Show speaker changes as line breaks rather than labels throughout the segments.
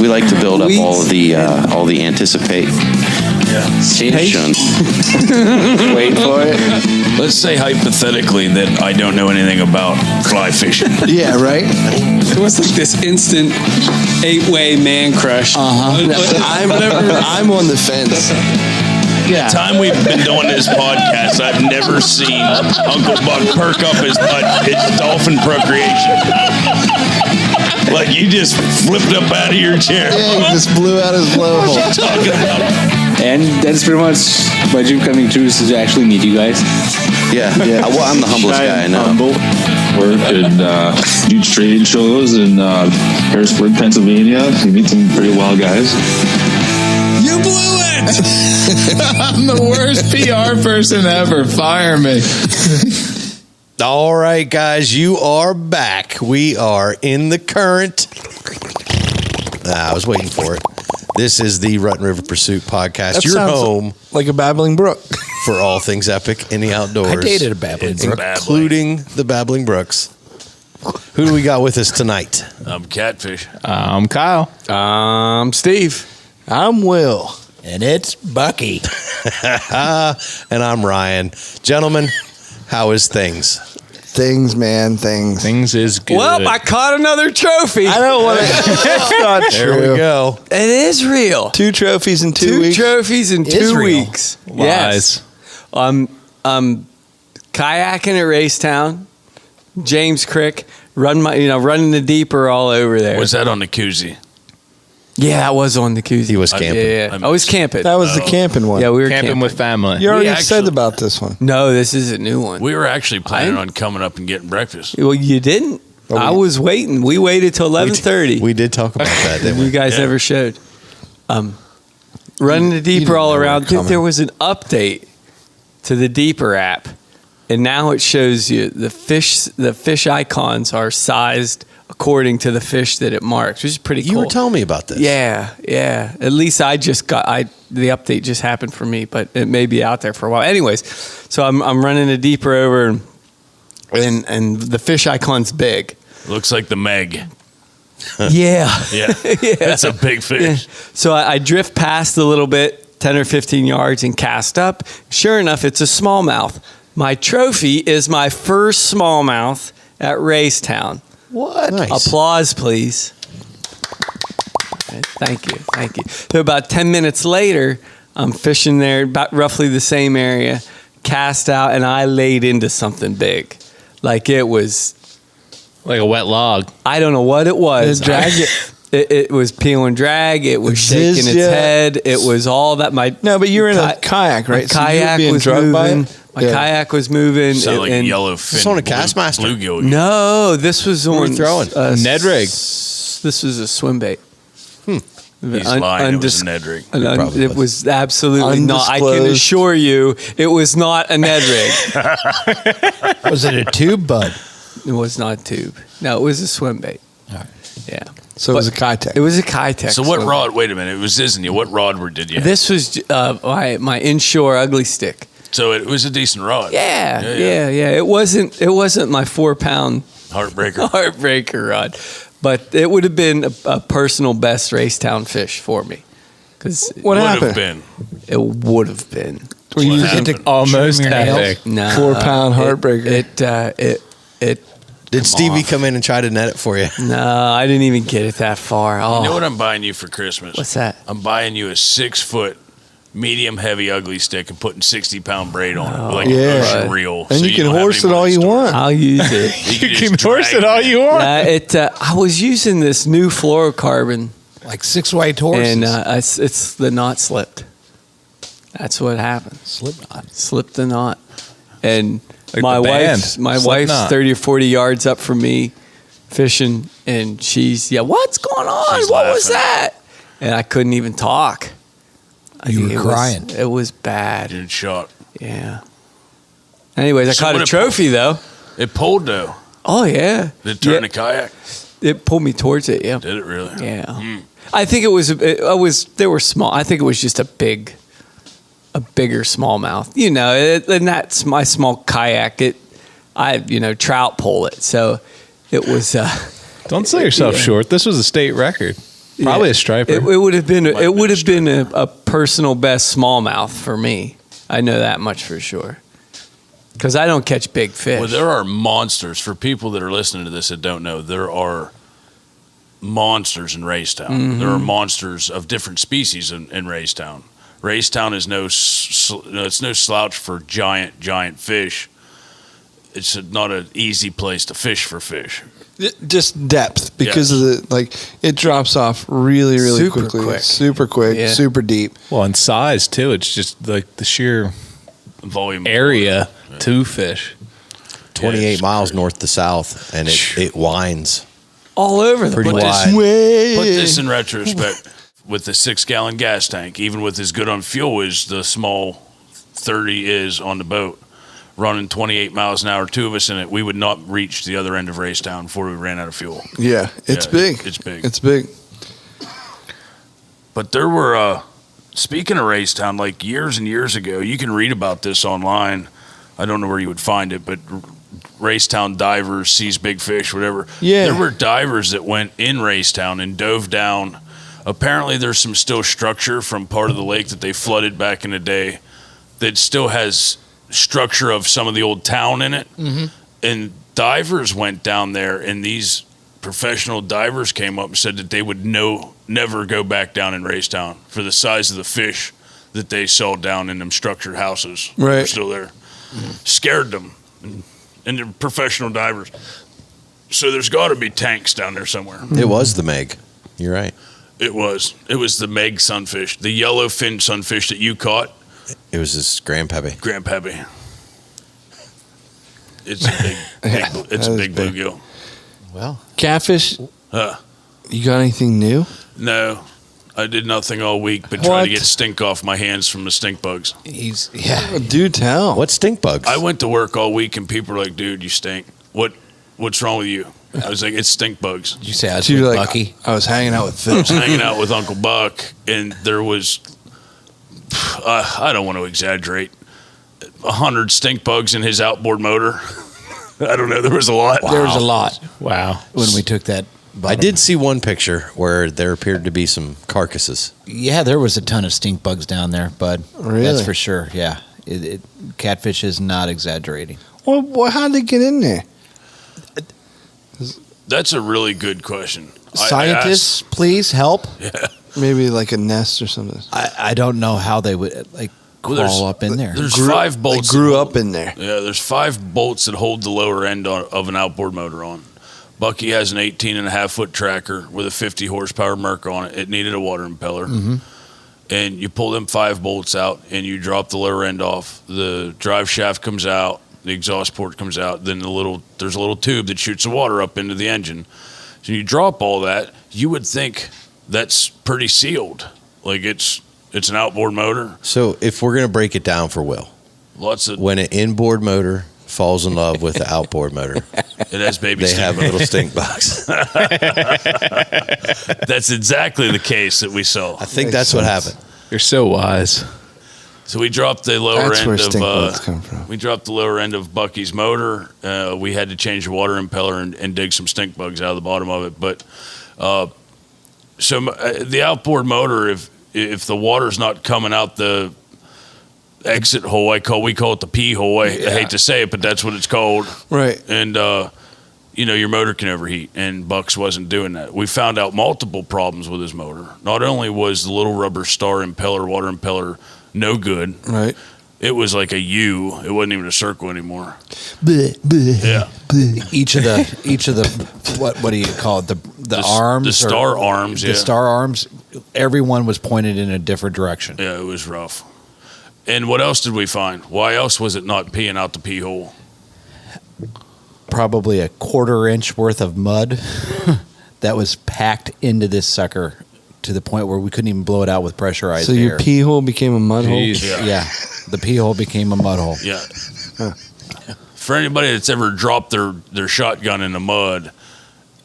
We like to build up all the anticipation.
Wait for it.
Let's say hypothetically that I don't know anything about fly fishing.
Yeah, right?
It was like this instant 8-way man crush.
I'm on the fence.
The time we've been doing this podcast, I've never seen Uncle Buck perk up his butt. It's dolphin procreation. Like you just flipped up out of your chair.
Yeah, he just blew out his blowhole.
What are you talking about?
And that's pretty much my dream coming true is to actually meet you guys.
Yeah. Well, I'm the humblest guy I know.
Work and do trade shows in Harrisburg, Pennsylvania. You meet some pretty wild guys.
You blew it! I'm the worst PR person ever. Fire me.
All right, guys, you are back. We are in the current. I was waiting for it. This is the Rutten River Pursuit podcast.
That
Your home
like a babbling brook.
for all things epic in the outdoors.
I dated a babbling brook.
Including the Babbling Brooks. Who do we got with us tonight?
I'm Catfish.
I'm Kyle.
I'm Steve.
I'm Will.
And it's Bucky.
And I'm Ryan. Gentlemen, how is things?
Things, man, things.
Things is good.
Well, I caught another trophy.
I don't want to. It's not
There
true.
we go.
It is real.
2 trophies in 2 weeks.
2 trophies in 2 weeks. Yes.
Lies.
Kayaking at Racetown, James Creek, running the deeper all over there.
Was that on the koozie?
Yeah, that was on the koozie.
He was camping.
Yeah. I was camping.
That was the camping one.
Yeah, we were
Camping with family.
You already
We
said
actually-
about this one.
No, this is a new one.
We were actually planning on coming up and getting breakfast.
Well, you didn't. I was waiting. We waited till 11:30.
We did talk about that, didn't we?
You guys
Yeah.
never showed. Running the deeper all
know we
around.
were coming.
There was an update to the Deeper app, and now it shows you the fish. The fish icons are sized according to the fish that it marks, which is pretty cool.
You were telling me about this.
Yeah. At least the update just happened for me, but it may be out there for a while. Anyways, so I'm running a deeper over, and the fish icon's big.
Looks like the Meg.
Yeah.
Yeah. That's a big fish.
So I drift past a little bit, 10 or 15 yards, and cast up. Sure enough, it's a smallmouth. My trophy is my first smallmouth at Racetown.
What?
Nice.
Applause, please. Okay, thank you. So about 10 minutes later, I'm fishing there, about roughly the same area, cast out, and I laid into something big. Like it was,
Like a wet log.
I don't know what it was.
It dragged
It was peel and drag. It was shaking its
Zizzed ya.
head. It was all that.
No, but you're in a kayak, right?
My kayak was
drugged by
moving.
it?
My
Yeah.
kayak was moving.
Sound like
and-
yellowfin.
It's on a Castmaster.
Bluegill.
No, this was on
were you throwing?
Ned rig.
This was a swim bait.
He's lying. It was a Ned rig.
probably
It was absolutely not. I can
Undisclosed.
assure you, it was not a Ned rig.
Was it a tube, bud?
It was not a tube. No, it was a swim bait.
All right.
Yeah.
So it was a Kitech.
It was a Kitech.
So what
swim
rod? Wait a minute. It was Disney. What rod did you have?
This was my inshore ugly stick.
So it was a decent rod.
Yeah. It wasn't my 4-pound
Heartbreaker.
heartbreaker rod, but it would have been a personal best Racetown fish for me. Because
What
Would
happened?
have been.
it would have been.
Were you
What
using
happened?
Almost
Trim your nails?
epic.
No,
4-pound heartbreaker?
It
Did Stevie come in and try to net it for you?
No, I didn't even get it that far. Oh,
You know what I'm buying you for Christmas?
what's that?
I'm buying you a 6-foot, medium heavy ugly stick and putting 60-pound braid on it, like
Yeah.
an ocean reel.
And
so
you can
don't have
horse
any
it all
money
you
stored.
want.
I'll use it.
You
You
just
can horse
drag
it all you want.
I was using this new fluorocarbon,
Like 6 white horses.
and it's the knot slipped. That's what happened.
Slipknot.
Slipped the knot, and
Like
my
the band,
wife's
Slipknot.
30 or 40 yards up from me, fishing, and she's what's going on?
She's
What was
laughing.
that? And I couldn't even talk.
You were
It was-
crying.
It was bad.
Dude, shot.
Yeah. Anyways, I
So
caught
what
a
it-
trophy though.
It pulled though.
Oh yeah.
Did it turn
Yeah.
the kayak?
It pulled me towards it. Yeah.
Did it really?
Yeah. I think it was. They were small. I think it was just a bigger smallmouth. You know, and that's my small kayak. I trout pull it. So it was.
Don't sell yourself short. This was a state record. Probably a striper.
It would have been a personal best smallmouth for me. I know that much for sure. Because I don't catch big fish.
Well, there are monsters. For people that are listening to this that don't know, there are monsters in Raystown.
Mm-hmm.
There are monsters of different species in Raystown. Raystown is no slouch for giant fish. It's not an easy place to fish for fish.
Just depth because of it drops off really
Super
quickly.
quick.
Super quick,
Yeah.
super deep.
Well, and size too. It's just like the sheer
Volume
area to fish.
28 miles north to south, and it winds
all over the
pretty
place.
wide.
Put this in retrospect. With the 6-gallon gas tank, even with as good on fuel as the small 30 is on the boat, running 28 miles an hour, two of us in it, we would not reach the other end of Raystown before we ran out of fuel.
Yeah, it's big.
It's big.
It's big.
But there were, speaking of Raystown, like years and years ago, you can read about this online. I don't know where you would find it, but Raystown divers sees big fish, whatever.
Yeah.
There were divers that went in Raystown and dove down. Apparently there's some still structure from part of the lake that they flooded back in the day that still has structure of some of the old town in it. Mm-hmm. And divers went down there, and these professional divers came up and said that they would never go back down in Raystown for the size of the fish that they saw down in them structured houses.
Right.
They're still there. Mm-hmm. Scared them. And they're professional divers. So there's got to be tanks down there somewhere.
It was the Meg. You're right.
It was the Meg sunfish, the yellowfin sunfish that you caught.
It was this grandpappy.
It's a big, it's a big bluegill.
Well,
Catfish. You got anything new?
No, I did nothing all week but try to
What?
get stink off my hands from the stink bugs.
Do tell.
What stink bugs?
I went to work all week and people were like, "Dude, you stink. What's wrong with you?" I was like, "It's stink bugs."
did you say I was
Dude,
with
like,
Bucky?
I was hanging out with
I was
Phil.
hanging out with Uncle Buck, and there was, I don't want to exaggerate, 100 stink bugs in his outboard motor. I don't know. There was a lot.
There was a lot
Wow.
when we took that.
I
bottom.
did see one picture where there appeared to be some carcasses.
Yeah, there was a ton of stink bugs down there, bud.
Really?
That's for sure. Yeah, catfish is not exaggerating.
Well, how'd they get in there?
That's a really good question.
Scientists, please help.
Maybe like a nest or something.
I don't know how they would crawl up in there.
There's 5 bolts.
They grew up in there.
Yeah, there's 5 bolts that hold the lower end of an outboard motor on. Bucky has an 18.5-foot tracker with a 50 horsepower Merc on it. It needed a water impeller.
Mm-hmm.
And you pull them 5 bolts out and you drop the lower end off. The drive shaft comes out, the exhaust port comes out, then there's a little tube that shoots the water up into the engine. So you drop all that, you would think that's pretty sealed. Like it's an outboard motor.
So if we're going to break it down for Will,
Lots of
when an inboard motor falls in love with the outboard motor,
it has baby
they
stink.
have little stink bugs.
That's exactly the case that we saw.
I think
Makes
that's what
sense.
happened.
You're so wise.
So we dropped the lower
That's
end
where
of
stink bugs come from.
we dropped the lower end of Bucky's motor. We had to change the water impeller and dig some stink bugs out of the bottom of it. But the outboard motor, if the water's not coming out the exit hole, we call it the pee hole. I hate to say it, but that's what it's called.
Right.
And your motor can overheat, and Bucks wasn't doing that. We found out multiple problems with his motor. Not only was the little rubber star impeller, water impeller, no good.
Right.
It was like a U. It wasn't even a circle anymore.
Bleh, bleh,
Yeah.
bleh.
Each of the what do you call it? The arms,
the star arms.
the
Yeah.
star arms. Everyone was pointed in a different direction.
Yeah, it was rough. And what else did we find? Why else was it not peeing out the pee hole?
Probably a 1/4 inch worth of mud that was packed into this sucker to the point where we couldn't even blow it out with pressurized
So your
air.
pee hole became a mud hole?
Jeez.
Yeah, the pee hole became a mud hole.
Yeah. For anybody that's ever dropped their shotgun in the mud,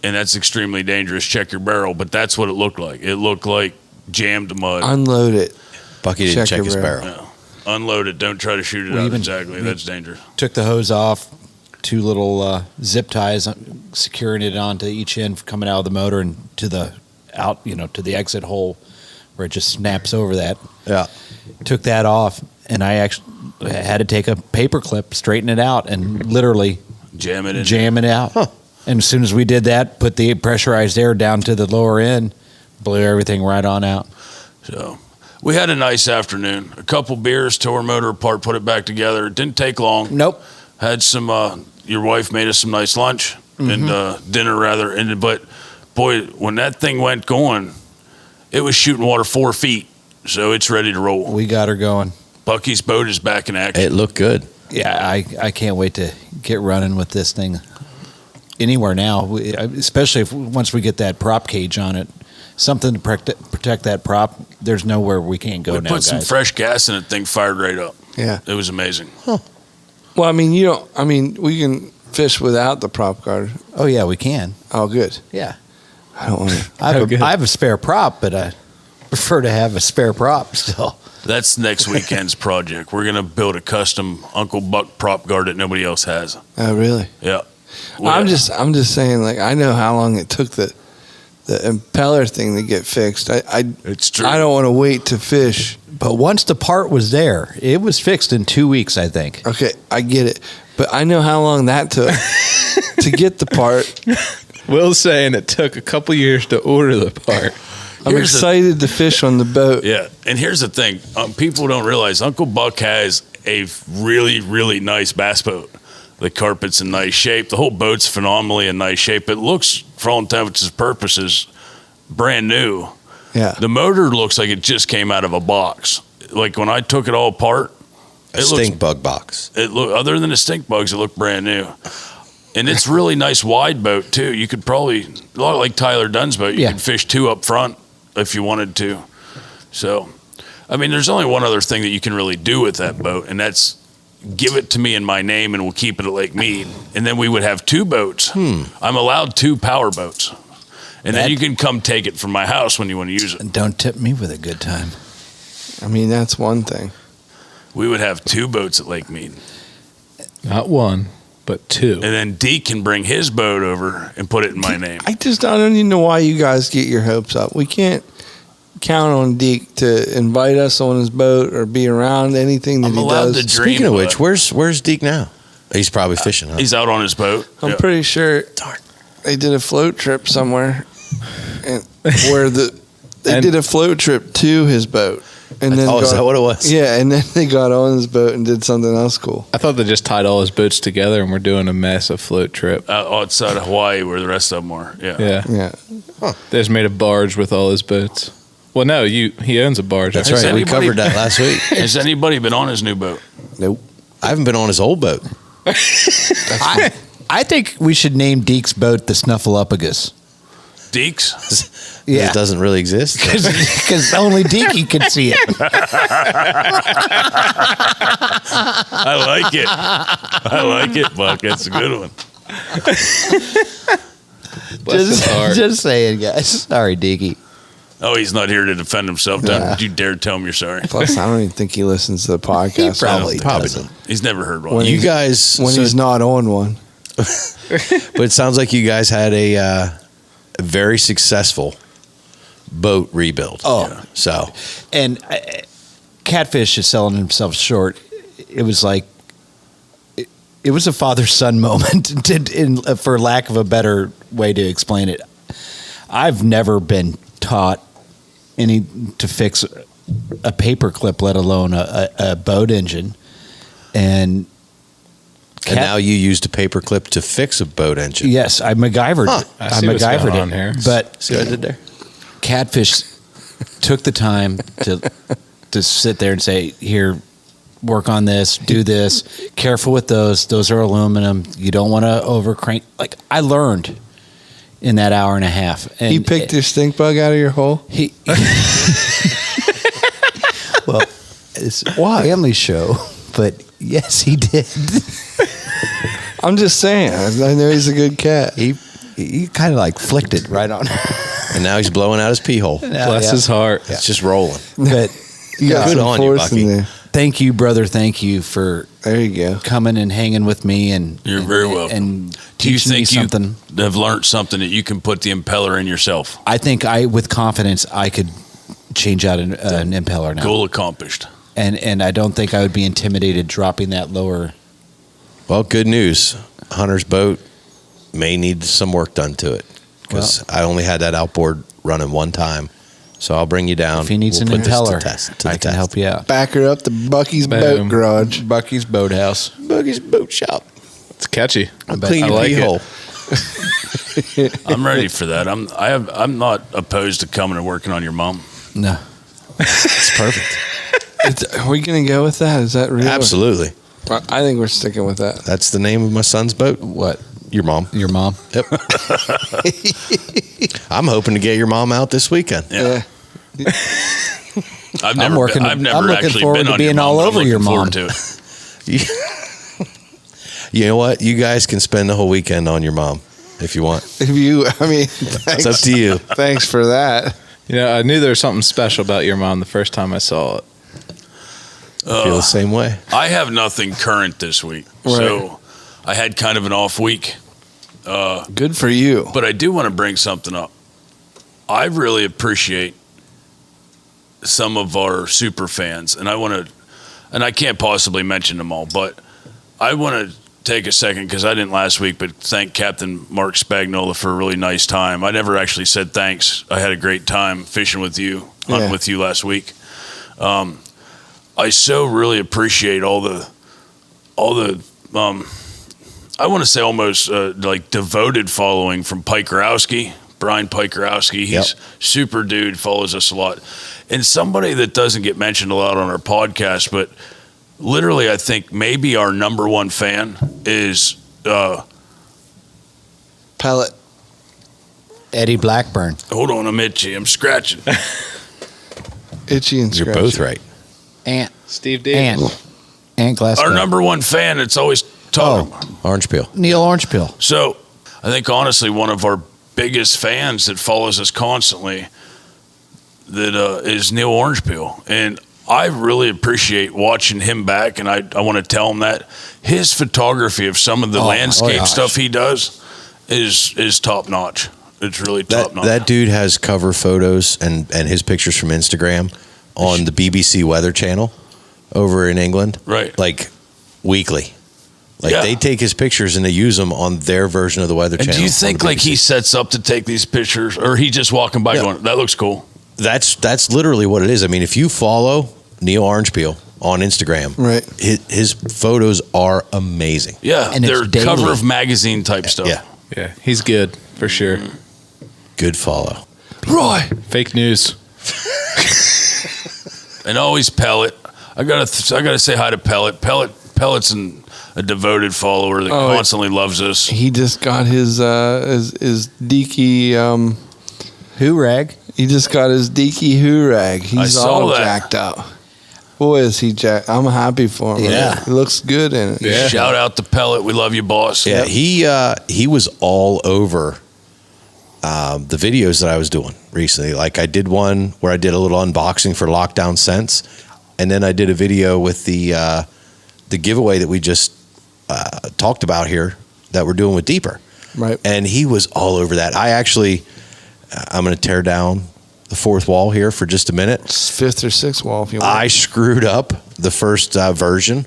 and that's extremely dangerous, check your barrel. But that's what it looked like. It looked like jammed mud.
Unload it.
Bucky didn't
Check
check
your
his
barrel.
barrel.
Unload it. Don't try to shoot it
We
out.
even-
Exactly. That's dangerous.
Took the hose off, two little zip ties, securing it onto each end coming out of the motor and to the to the exit hole where it just snaps over that.
Yeah.
Took that off, and I actually had to take a paper clip, straighten it out, and literally
Jam it in.
jam it out. And as soon as we did that, put the pressurized air down to the lower end, blew everything right on out.
So we had a nice afternoon. A couple beers, tore our motor apart, put it back together. It didn't take long.
Nope.
Had some, your wife made us some nice lunch and dinner rather. But boy, when that thing went going, it was shooting water 4 feet. So it's ready to roll.
We got her going.
Bucky's boat is back in action.
It looked good.
Yeah, I can't wait to get running with this thing anywhere now, especially once we get that prop cage on it. Something to protect that prop. There's nowhere we can't go
We
now,
put some
guys.
fresh gas in it, thing fired right up.
Yeah.
It was amazing.
Well, I mean, we can fish without the prop guard.
Oh, yeah, we can.
Oh, good.
Yeah.
I don't want to.
I have a spare prop, but I prefer to have a spare prop still.
That's next weekend's project. We're going to build a custom Uncle Buck prop guard that nobody else has.
Oh, really?
Yeah.
I'm just saying, like, I know how long it took the impeller thing to get fixed.
It's true.
I don't want to wait to fish.
But once the part was there, it was fixed in 2 weeks, I think.
Okay, I get it. But I know how long that took to get the part.
Will's saying it took a couple years to order the part.
I'm excited to fish on the boat.
Yeah, and here's the thing. People don't realize Uncle Buck has a really, really nice bass boat. The carpet's in nice shape. The whole boat's phenomenally in nice shape. It looks, for all intents and purposes, brand new.
Yeah.
The motor looks like it just came out of a box. Like when I took it all apart,
A stink bug box.
other than the stink bugs, it looked brand new. And it's really nice wide boat too. You could probably, a lot like Tyler Dunn's boat, you could fish 2 up front if you wanted to. So, I mean, there's only one other thing that you can really do with that boat, and that's give it to me in my name and we'll keep it at Lake Mead. And then we would have 2 boats. I'm allowed 2 power boats. And then you can come take it from my house when you want to use it.
Don't tip me with a good time.
I mean, that's one thing.
We would have 2 boats at Lake Mead.
Not 1, but 2.
And then Deke can bring his boat over and put it in my name.
I don't even know why you guys get your hopes up. We can't count on Deke to invite us on his boat or be around anything that
I'm
he
allowed
does.
to dream.
Speaking of which, where's Deke now? He's probably fishing, huh?
He's out on his boat.
I'm
Yeah.
pretty sure they did a float trip somewhere, and where they did a float trip to his boat, and then
is that what it was?
Yeah, and then they got on his boat and did something else cool.
I thought they just tied all his boats together and we're doing a massive float trip.
Outside of Hawaii where the rest of them are. Yeah.
Yeah.
Yeah,
They just made a barge with all his boats. Well, no, he owns a barge.
That's
Has
right. We
anybody-
covered that last week.
Has anybody been on his new boat?
Nope. I haven't been on his old boat.
I think we should name Deke's boat the Snuffleupagus.
Deke's?
It doesn't really exist.
Because only Deke can see it.
I like it. I like it, Buck. That's a good one.
Bless his heart.
Just saying, guys. Sorry, Deke.
Oh, he's not here to defend himself. Don't you dare tell him you're sorry.
plus I don't even think he listens to the podcast.
probably
doesn't.
He's never heard one.
When
You
he's-
guys,
when he's not on one.
but it sounds like you guys had a very successful boat rebuild.
Oh.
So
And Catfish is selling himself short. It was like, it was a father-son moment, for lack of a better way to explain it. I've never been taught to fix a paper clip, let alone a boat engine. And
now you used a paper clip to fix a boat engine.
yes, I MacGyvered it.
I see what's going
MacGyvered
on here.
But
See what I did there?
Catfish took the time to sit there and say, here, work on this, do this, careful with those are aluminum, you don't want to over crank. Like, I learned in that hour and a half. And
He picked your stink bug out of your hole?
he well, it's a family show, but yes, he did.
I'm just saying. I know he's a good cat.
He kind of like flicked it right on.
And now he's blowing out his pee hole.
Bless his heart.
It's just rolling.
But
You got
Good
some
on you,
force in
Bucky.
there.
Thank you, brother. Thank you for
There you go.
coming and hanging with me. And
You're very welcome.
And
Do you
teaching me
think you
something.
have learned something that you can put the impeller in yourself?
I think with confidence, I could change out an impeller now.
Goal accomplished.
And I don't think I would be intimidated dropping that lower.
Well, good news. Hunter's boat may need some work done to it because I only had that outboard running one time. So I'll bring you down.
If he needs
We'll
an
put this
impeller,
to test, to
I
the
can
test.
help you out.
Back her up to Bucky's Boat Garage.
Bucky's Boathouse.
Buggy's Boat Shop.
It's catchy.
Clean
I
your
like
pee
it.
hole.
I'm ready for that. I'm not opposed to coming and working on your mom.
No.
It's perfect.
Are we going to go with that? Is that real?
Absolutely.
I think we're sticking with that.
That's the name of my son's boat.
What?
Your mom.
Your mom?
Yep. I'm hoping to get your mom out this weekend.
Yeah.
I've never,
I'm looking
actually
forward
been
to
on
being
your mom,
all
but I'm
over your
looking forward
mom.
to it.
You know what? You guys can spend the whole weekend on your mom if you want.
If you, I mean,
It's
thanks,
up to you.
thanks for that.
Yeah, I knew there was something special about your mom the first time I saw it.
I feel the same way.
I have nothing current this week, so I had kind of an off week.
Good for you.
But I do want to bring something up. I really appreciate some of our super fans, and I can't possibly mention them all, but I want to take a second because I didn't last week, but thank Captain Mark Spagnola for a really nice time. I never actually said thanks. I had a great time fishing with you, hunting with you last week. I so really appreciate all the I want to say almost like devoted following from Pikerowski, Brian Pikerowski. He's super dude, follows us a lot. And somebody that doesn't get mentioned a lot on our podcast, but literally I think maybe our number one fan is
Pellet.
Eddie Blackburn.
hold on, I'm itchy. I'm scratching.
Itchy and
You're
scratchy.
both right.
Ant.
Steve Davis.
Ant Glasgow.
Our number one fan that's always talking.
Orange peel.
Neil Orangepeel.
So I think honestly one of our biggest fans that follows us constantly that is Neil Orangepeel. And I really appreciate watching him back, and I want to tell him that his photography of some of the landscape stuff he does is top notch. It's really top notch.
That dude has cover photos and his pictures from Instagram on the BBC Weather Channel over in England.
Right.
Like weekly. Like
Yeah.
they take his pictures and they use them on their version of the Weather
And
Channel.
do you
on
think
the
like he
BBC.
sets up to take these pictures, or he just walking by going, that looks cool?
That's literally what it is. I mean, if you follow Neil Orangepeel on Instagram,
Right.
his photos are amazing.
Yeah,
And it's
they're
daily.
cover of magazine type stuff.
Yeah.
Yeah, he's good for sure.
Good follow.
Roy.
Fake news.
And always Pellet. I gotta say hi to Pellet. Pellet's a devoted follower that constantly loves us.
He just got his Deaky,
Hoorag.
he just got his Deaky Hoorag. He's
saw
all
that.
jacked up. Boy, is he jacked. I'm happy for him.
Yeah.
He looks good in it.
Yeah.
Shout out to Pellet. We love you, boss.
Yeah, he was all over the videos that I was doing recently. Like I did one where I did a little unboxing for Lockdown Scents, and then I did a video with the giveaway that we just talked about here that we're doing with Deeper.
Right.
And he was all over that. I'm going to tear down the fourth wall here for just a minute.
It's fifth or sixth wall if you want.
I screwed up the first version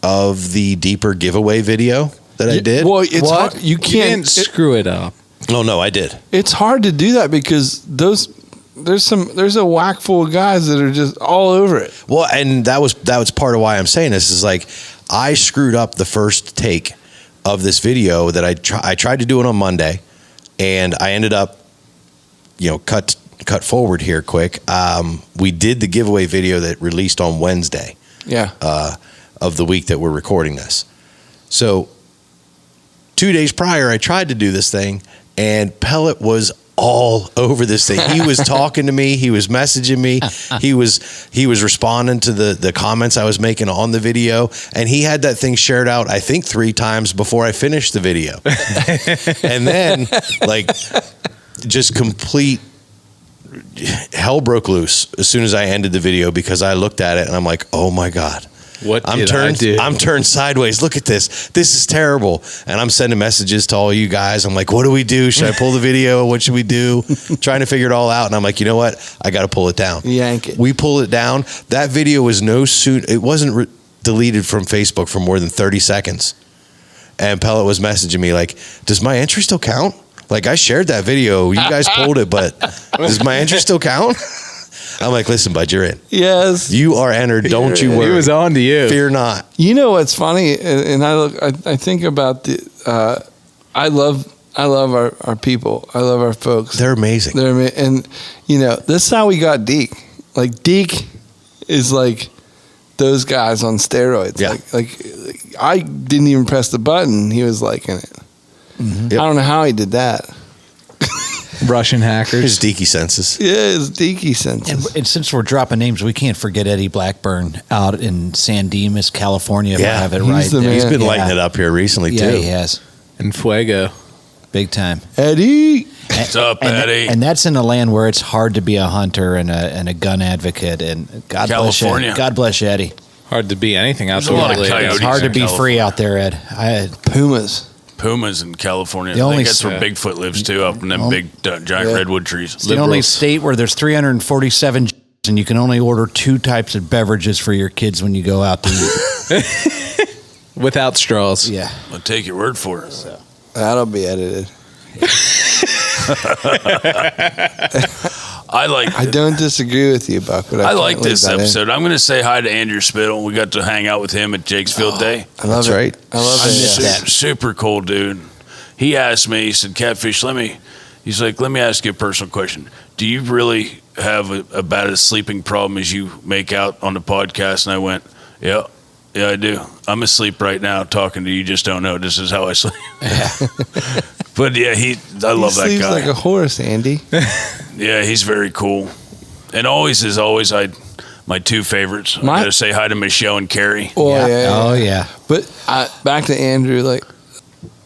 of the Deeper giveaway video that I did.
Well, it's
What?
hard. You
You
can't.
didn't screw it up.
Oh no, I did.
It's hard to do that because there's a whack full of guys that are just all over it.
Well, and that was part of why I'm saying this is like I screwed up the first take of this video that I tried to do it on Monday, and I ended up, cut forward here quick. We did the giveaway video that released on Wednesday
Yeah.
of the week that we're recording this. So 2 days prior, I tried to do this thing, and Pellet was all over this thing. He was talking to me. He was messaging me. He was responding to the comments I was making on the video, and he had that thing shared out, I think 3 times before I finished the video. And then, like, just complete hell broke loose as soon as I ended the video because I looked at it and I'm like, oh my God.
What
I'm
did
turned.
I do?
I'm turned sideways. Look at this. This is terrible. And I'm sending messages to all you guys. I'm like, what do we do? Should I pull the video? What should we do? Trying to figure it all out. And I'm like, you know what? I got to pull it down.
Yank it.
We pull it down. That video was it wasn't deleted from Facebook for more than 30 seconds. And Pellet was messaging me like, does my entry still count? Like, I shared that video. You guys pulled it, but does my entry still count? I'm like, listen, bud, you're in.
Yes.
You are entered. Don't you worry.
He was on to you.
Fear not.
You know what's funny, and I think about I love our people. I love our folks.
They're amazing.
And this is how we got Deke. Like Deke is like those guys on steroids.
Yeah.
Like I didn't even press the button. He was like in it.
Mm-hmm. Yep.
I don't know how he did that.
Russian hackers.
His deaky senses.
Yeah, his Deke senses.
And since we're dropping names, we can't forget Eddie Blackburn out in San Dimas, California. If I have it
he's
right.
the
there.
man.
He's been
Yeah.
lighting it up here recently,
Yeah,
too.
he has.
And Fuego.
Big time.
Eddie.
What's up, Eddie?
And that's in a land where it's hard to be a hunter and a gun advocate. And God
California.
bless you. God bless you, Eddie.
Hard to be anything
There's a lot
outdoor
of
related.
coyotes.
It's hard to
in
be
California.
free out there, Ed.
Pumas in California.
The
I
only
think that's where
s-
Bigfoot lives too, up in them big giant redwood trees.
It's the only state where there's 347 and you can only order 2 types of beverages for your kids when you go out to eat.
Without straws.
Yeah.
I'll take your word for it.
That'll be edited. I don't disagree with you, Buck, but
I
can't
like
leave
this
that in.
episode. I'm going to say hi to Andrew Spittle. We got to hang out with him at Jake's Field Day.
I love
That's
it.
right.
I love it.
Super cool dude. He asked me, he said, Catfish, let me ask you a personal question. Do you really have about a sleeping problem as you make out on the podcast? And I went, yeah, I do. I'm asleep right now talking to you. You just don't know. This is how I sleep. But yeah, I love that
He sleeps
guy.
like a horse, Andy.
Yeah, he's very cool. And always, my 2 favorites. I got to say hi to Michelle and Carrie.
Oh, yeah.
Oh, yeah.
But back to Andrew, like,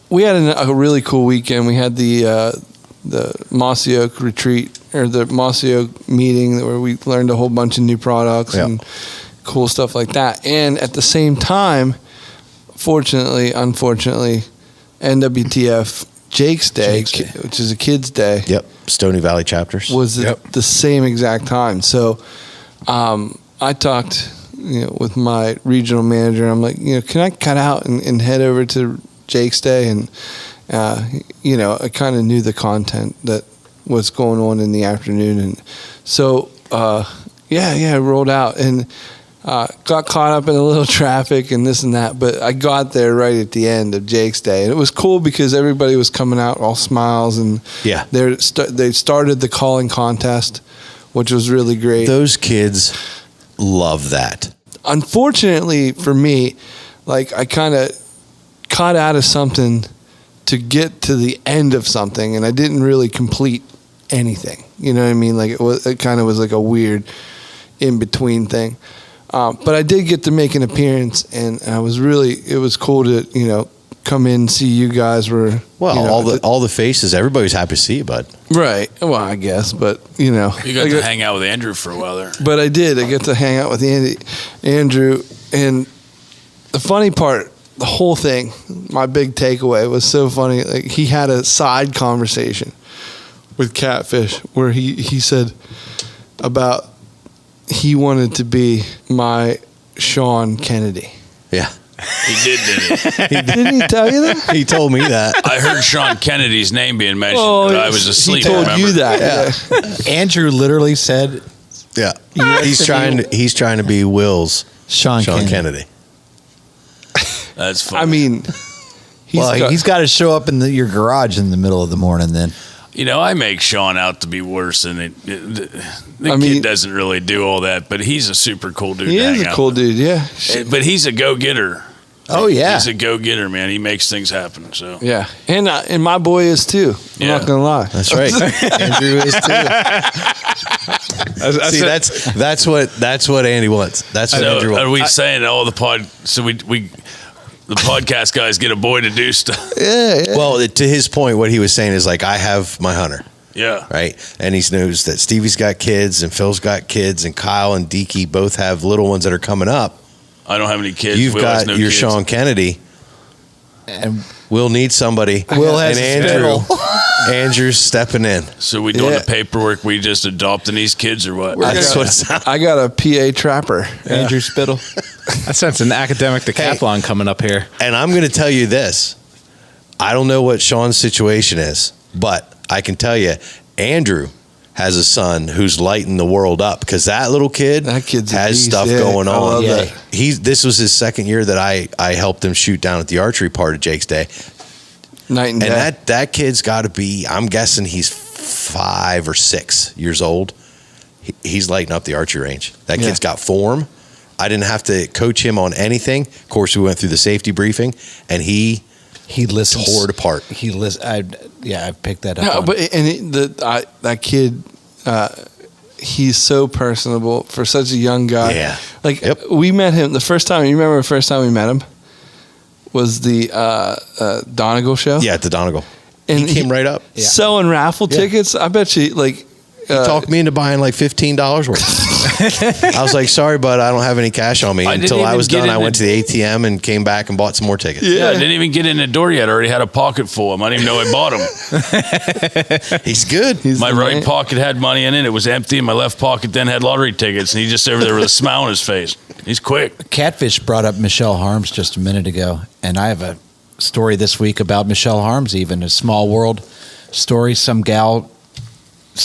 we had a really cool weekend. We had the Mossy Oak retreat, or the Mossy Oak meeting, where we learned a whole bunch of new products and cool stuff like that. And at the same time, unfortunately, NWTF Jake's Day, which is a kid's day.
Yep. Stony Valley chapters.
Was at the same exact time. So I talked with my regional manager. I'm like, can I cut out and head over to Jake's Day? And I kind of knew the content that was going on in the afternoon, and so I rolled out and got caught up in a little traffic and this and that, but I got there right at the end of Jake's Day, and it was cool because everybody was coming out all smiles, and they started the calling contest, which was really great.
Those kids love that.
Unfortunately for me, like, I kind of caught out of something to get to the end of something, and I didn't really complete anything. You know what I mean? Like, it kind of was like a weird in between thing. But I did get to make an appearance, and it was cool to, come in and see you guys were.
Well, all the faces, everybody's happy to see you, bud.
Right. Well, I guess, but,
You got to hang out with Andrew for a while there.
But I did. I get to hang out with Andrew, and the funny part, the whole thing, my big takeaway was so funny. Like, he had a side conversation with Catfish where he said about he wanted to be my Sean Kennedy.
Yeah.
He did.
Didn't he tell you that?
He told me that.
I heard Sean Kennedy's name being mentioned, but I was asleep.
He told
remember?
you that. Yeah.
Andrew literally said,
Yeah. He's trying to be Will's
Sean Kennedy.
Kennedy.
That's funny.
I mean,
He's got to show up in your garage in the middle of the morning then.
I make Sean out to be worse than the kid doesn't really do all that, but he's a super cool dude.
he
to
is
hang
a
out
cool
with.
dude. Yeah.
But he's a go-getter.
Oh, yeah.
He's a go-getter, man. He makes things happen. So
Yeah. And my boy is too. I'm not gonna lie.
That's right. Andrew is too. See, that's what Andy wants. That's what Andrew wants.
are we saying the podcast guys get a boy to do stuff?
Yeah.
Well, to his point, what he was saying is like, I have my hunter.
Yeah.
Right. And he knows that Stevie's got kids and Phil's got kids and Kyle and Deaky both have little ones that are coming up.
I don't have any kids.
You've
Will has
got
no
your
kids.
Sean Kennedy.
And
We'll need somebody.
Will has
and
a
Andrew.
spittle.
Andrew's stepping in.
So we doing
Yeah.
the paperwork? We just adopting these kids or what?
That's what it sounds.
I got a PA trapper.
Andrew Spittle.
I sense an academic decathlon coming up here.
And I'm going to tell you this. I don't know what Sean's situation is, but I can tell you, Andrew has a son who's lighting the world up because that little kid
That kid's a
has
beast,
stuff
yeah.
going
I
on.
love that.
This was his second year that I helped him shoot down at the archery part of Jake's Day.
Night and day.
And that kid's got to be, I'm guessing he's 5 or 6 years old. He's lighting up the archery range. That kid's got form. I didn't have to coach him on anything. Of course, we went through the safety briefing, and he
listens.
tore it apart.
He listens. I picked that up.
No,
on-
but that kid, he's so personable for such a young guy.
Yeah.
Like
Yep.
we met him the first time. You remember the first time we met him was the Donegal show.
Yeah, at the Donegal.
and
He came right up.
selling raffle tickets. I bet you like.
Talked me into buying like $15 worth. I was like, sorry, bud, I don't have any cash on me.
I didn't
Until I
even
was
get
done,
in
I went to the ATM and came back and bought some more tickets.
Yeah, I didn't even get in the door yet. I already had a pocket full of them. I didn't even know I bought them.
He's good.
My
the
right
man.
pocket had money in it. It was empty. And my left pocket then had lottery tickets. And he just over there with a smile on his face. He's quick.
Catfish brought up Michelle Harms just a minute ago, and I have a story this week about Michelle Harms, even a small world story. Some gal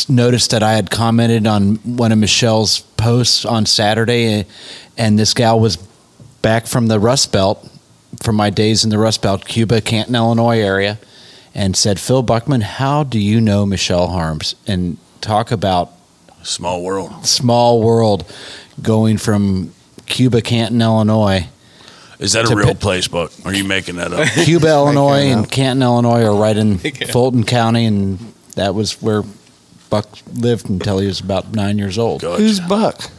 noticed that I had commented on one of Michelle's posts on Saturday, and this gal was back from the Rust Belt, from my days in the Rust Belt, Cuba, Canton, Illinois area, and said, Phil Buckman, how do you know Michelle Harms? And talk about
Small world.
small world going from Cuba, Canton, Illinois.
Is that a real place, Buck? Or are you making that up?
Cuba, Illinois,
it
and
up.
Canton, Illinois are right in Fulton County, and that was where Buck lived until he was about 9 years old.
Gotcha.
Who's Buck?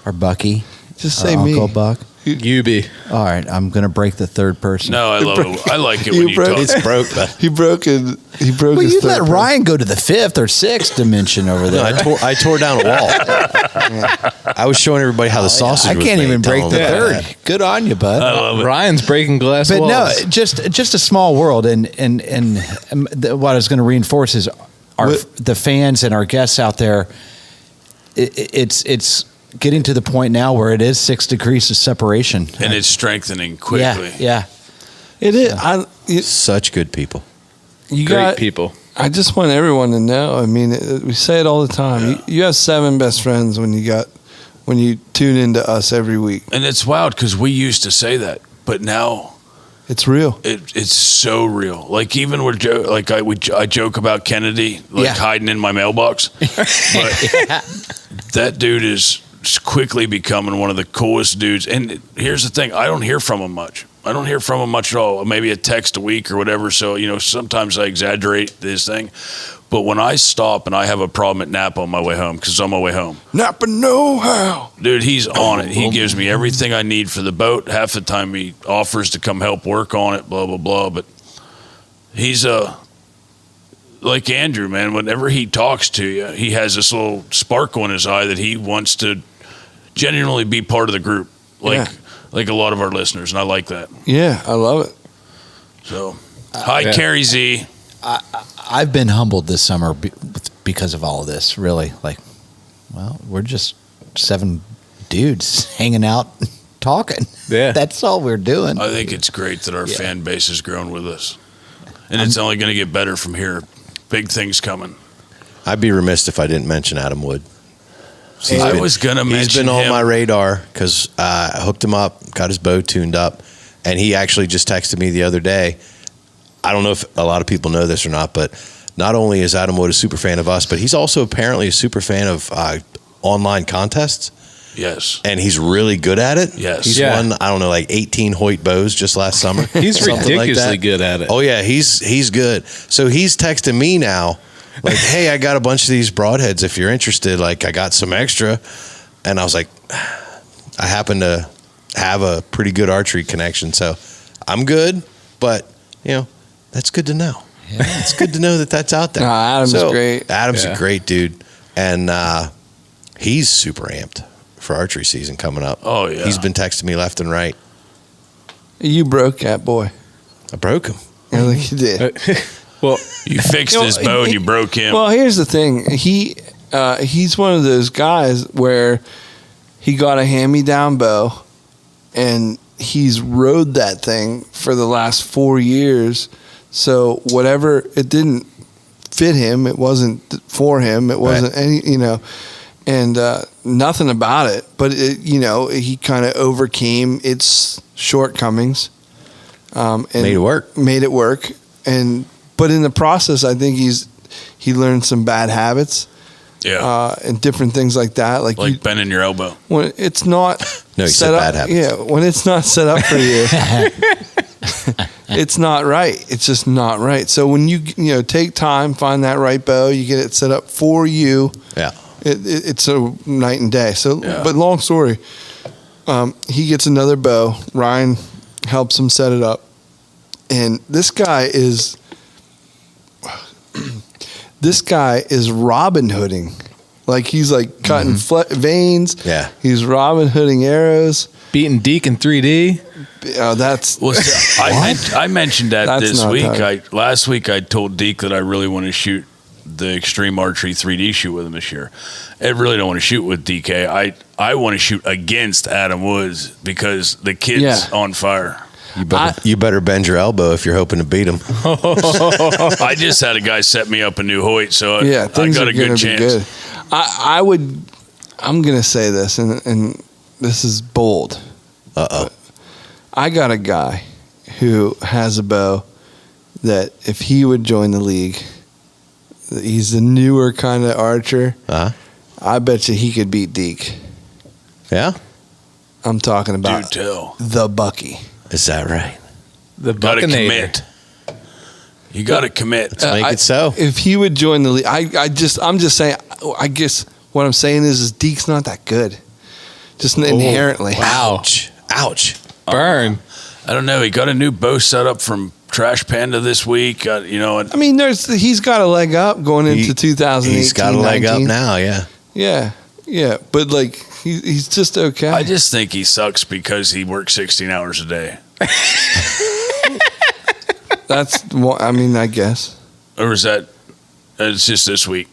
Or Bucky.
Just
Or
say me.
Uncle Buck.
You be.
All right, I'm going to break the third person.
No, I love it. I like it
You
when you
broke
talk.
It's broke, but
He broke it. He broke
Well,
his
you
third
let
person.
Ryan go to the fifth or sixth dimension over
no,
there.
I tore down a wall. I was showing everybody how the sausage
I
was
can't
made,
even break
telling
the
them
third.
that.
Good on you, bud.
I love it.
Ryan's breaking glass
But no,
walls.
just a small world, and what I was going to reinforce is the fans and our guests out there. It's getting to the point now where it is 6 degrees of separation,
And it's strengthening quickly.
Yeah.
It is.
Such good people.
You
Great
got
people.
I just want everyone to know. I mean, we say it all the time. You have 7 best friends when you tune into us every week.
And it's wild because we used to say that, but now
It's real.
it's so real. Like even I joke about Kennedy hiding in my mailbox, but that dude is quickly becoming one of the coolest dudes. And here's the thing: I don't hear from him much. I don't hear from him much at all. Maybe a text a week or whatever. So sometimes I exaggerate this thing. But when I stop and I have a problem at Napa on my way home, because it's on my way home,
Napa know how.
dude, he's on it. He gives me everything I need for the boat. Half the time he offers to come help work on it, blah, blah, blah. But he's like Andrew, man. Whenever he talks to you, he has this little sparkle in his eye that he wants to genuinely be part of the group. Like a lot of our listeners, and I like that.
Yeah, I love it.
So, hi, Carrie Z.
I've been humbled this summer because of all of this. Really, we're just 7 dudes hanging out, talking.
Yeah.
That's all we're doing.
I think it's great that our fan base has grown with us, and it's only going to get better from here. Big things coming.
I'd be remiss if I didn't mention Adam Wood.
I was going to mention
He's been on
him.
my radar because I hooked him up, got his bow tuned up, and he actually just texted me the other day. I don't know if a lot of people know this or not, but not only is Adam Wood a super fan of us, but he's also apparently a super fan of online contests.
Yes.
And he's really good at it.
Yes.
He's
Yeah.
won, I don't know, like 18 Hoyt bows just last summer.
He's
Something like
ridiculously
that.
good at it.
Oh, yeah, he's good. So he's texting me now, like, hey, I got a bunch of these broadheads if you're interested. Like, I got some extra. And I was like, I happen to have a pretty good archery connection. So I'm good, but, that's good to know. It's good to know that that's out there.
No, Adam's great.
Adam's
Yeah.
a great dude, and he's super amped for archery season coming up.
Oh, yeah.
He's been texting me left and right.
You broke that boy.
I broke him.
I think you did.
Well,
You fixed
You know,
his bow and you broke him.
Well, here's the thing. He's one of those guys where he got a hand-me-down bow, and he's rode that thing for the last 4 years. So whatever, it didn't fit him. It wasn't for him. It wasn't any, and nothing about it. But he kind of overcame its shortcomings. And
Made it work.
Made it work. But in the process, I think he learned some bad habits.
Yeah.
And different things like that. Like
bending your elbow.
when it's not
No, you
set
said
up,
bad habits.
yeah, when it's not set up for you, it's not right. It's just not right. So when you take time, find that right bow, you get it set up for you.
Yeah.
It's a night and day. So,
Yeah.
but long story, he gets another bow. Ryan helps him set it up, and this guy is Robin Hooding. Like he's like cutting veins.
Yeah.
He's Robin Hooding arrows.
beating Deke in 3D.
That's
Well, I mentioned that
That's
this
not
week.
tight.
Last week I told Deke that I really want to shoot the Extreme Archery 3D shoot with him this year. I really don't want to shoot with DK. I want to shoot against Adam Woods because the kid's on fire.
You better bend your elbow if you're hoping to beat him.
I just had a guy set me up a new Hoyt, so I
things
got
are
a good
gonna
chance.
be good. I'm gonna say this, and this is bold. I got a guy who has a bow that if he would join the league, he's a newer kind of archer. I bet you he could beat Deke.
Yeah?
I'm talking
Do
about
tell.
the Bucky.
Is that right?
The
Got to
Buccinator.
commit. You got to commit.
Let's make it so.
If he would join the league, I'm just saying. I guess what I'm saying is Deke's not that good, just inherently.
Ouch. Ouch.
Burn.
I don't know. He got a new bow set up from Trash Panda this week. And
I mean, he's got a leg up going into 2018.
He's got a leg up
19.
now, yeah.
Yeah, but like he's just okay.
I just think he sucks because he works 16 hours a day.
I guess.
Or is that? It's just this week.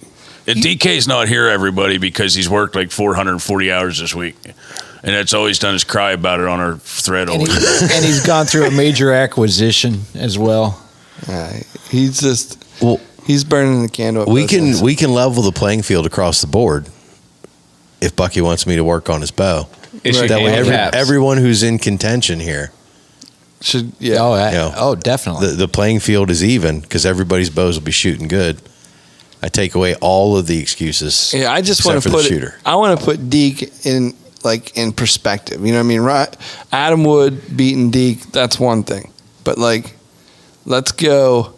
DK's not here, everybody, because he's worked like 440 hours this week, and that's all he's done is cry about it on our thread all week.
And he's gone through a major acquisition as well.
He's just he's burning the candle. At both ends.
We can level the playing field across the board if Bucky wants me to work on his bow.
Issue
That way
handicaps.
everyone who's in contention here,
should
Definitely.
the playing field is even because everybody's bows will be shooting good. I take away all of the excuses.
Yeah, I just
except
want
for
to
the
put
shooter.
I want to put Deke in perspective. You know what I mean? Right? Adam Wood beating Deke, that's one thing. But let's go.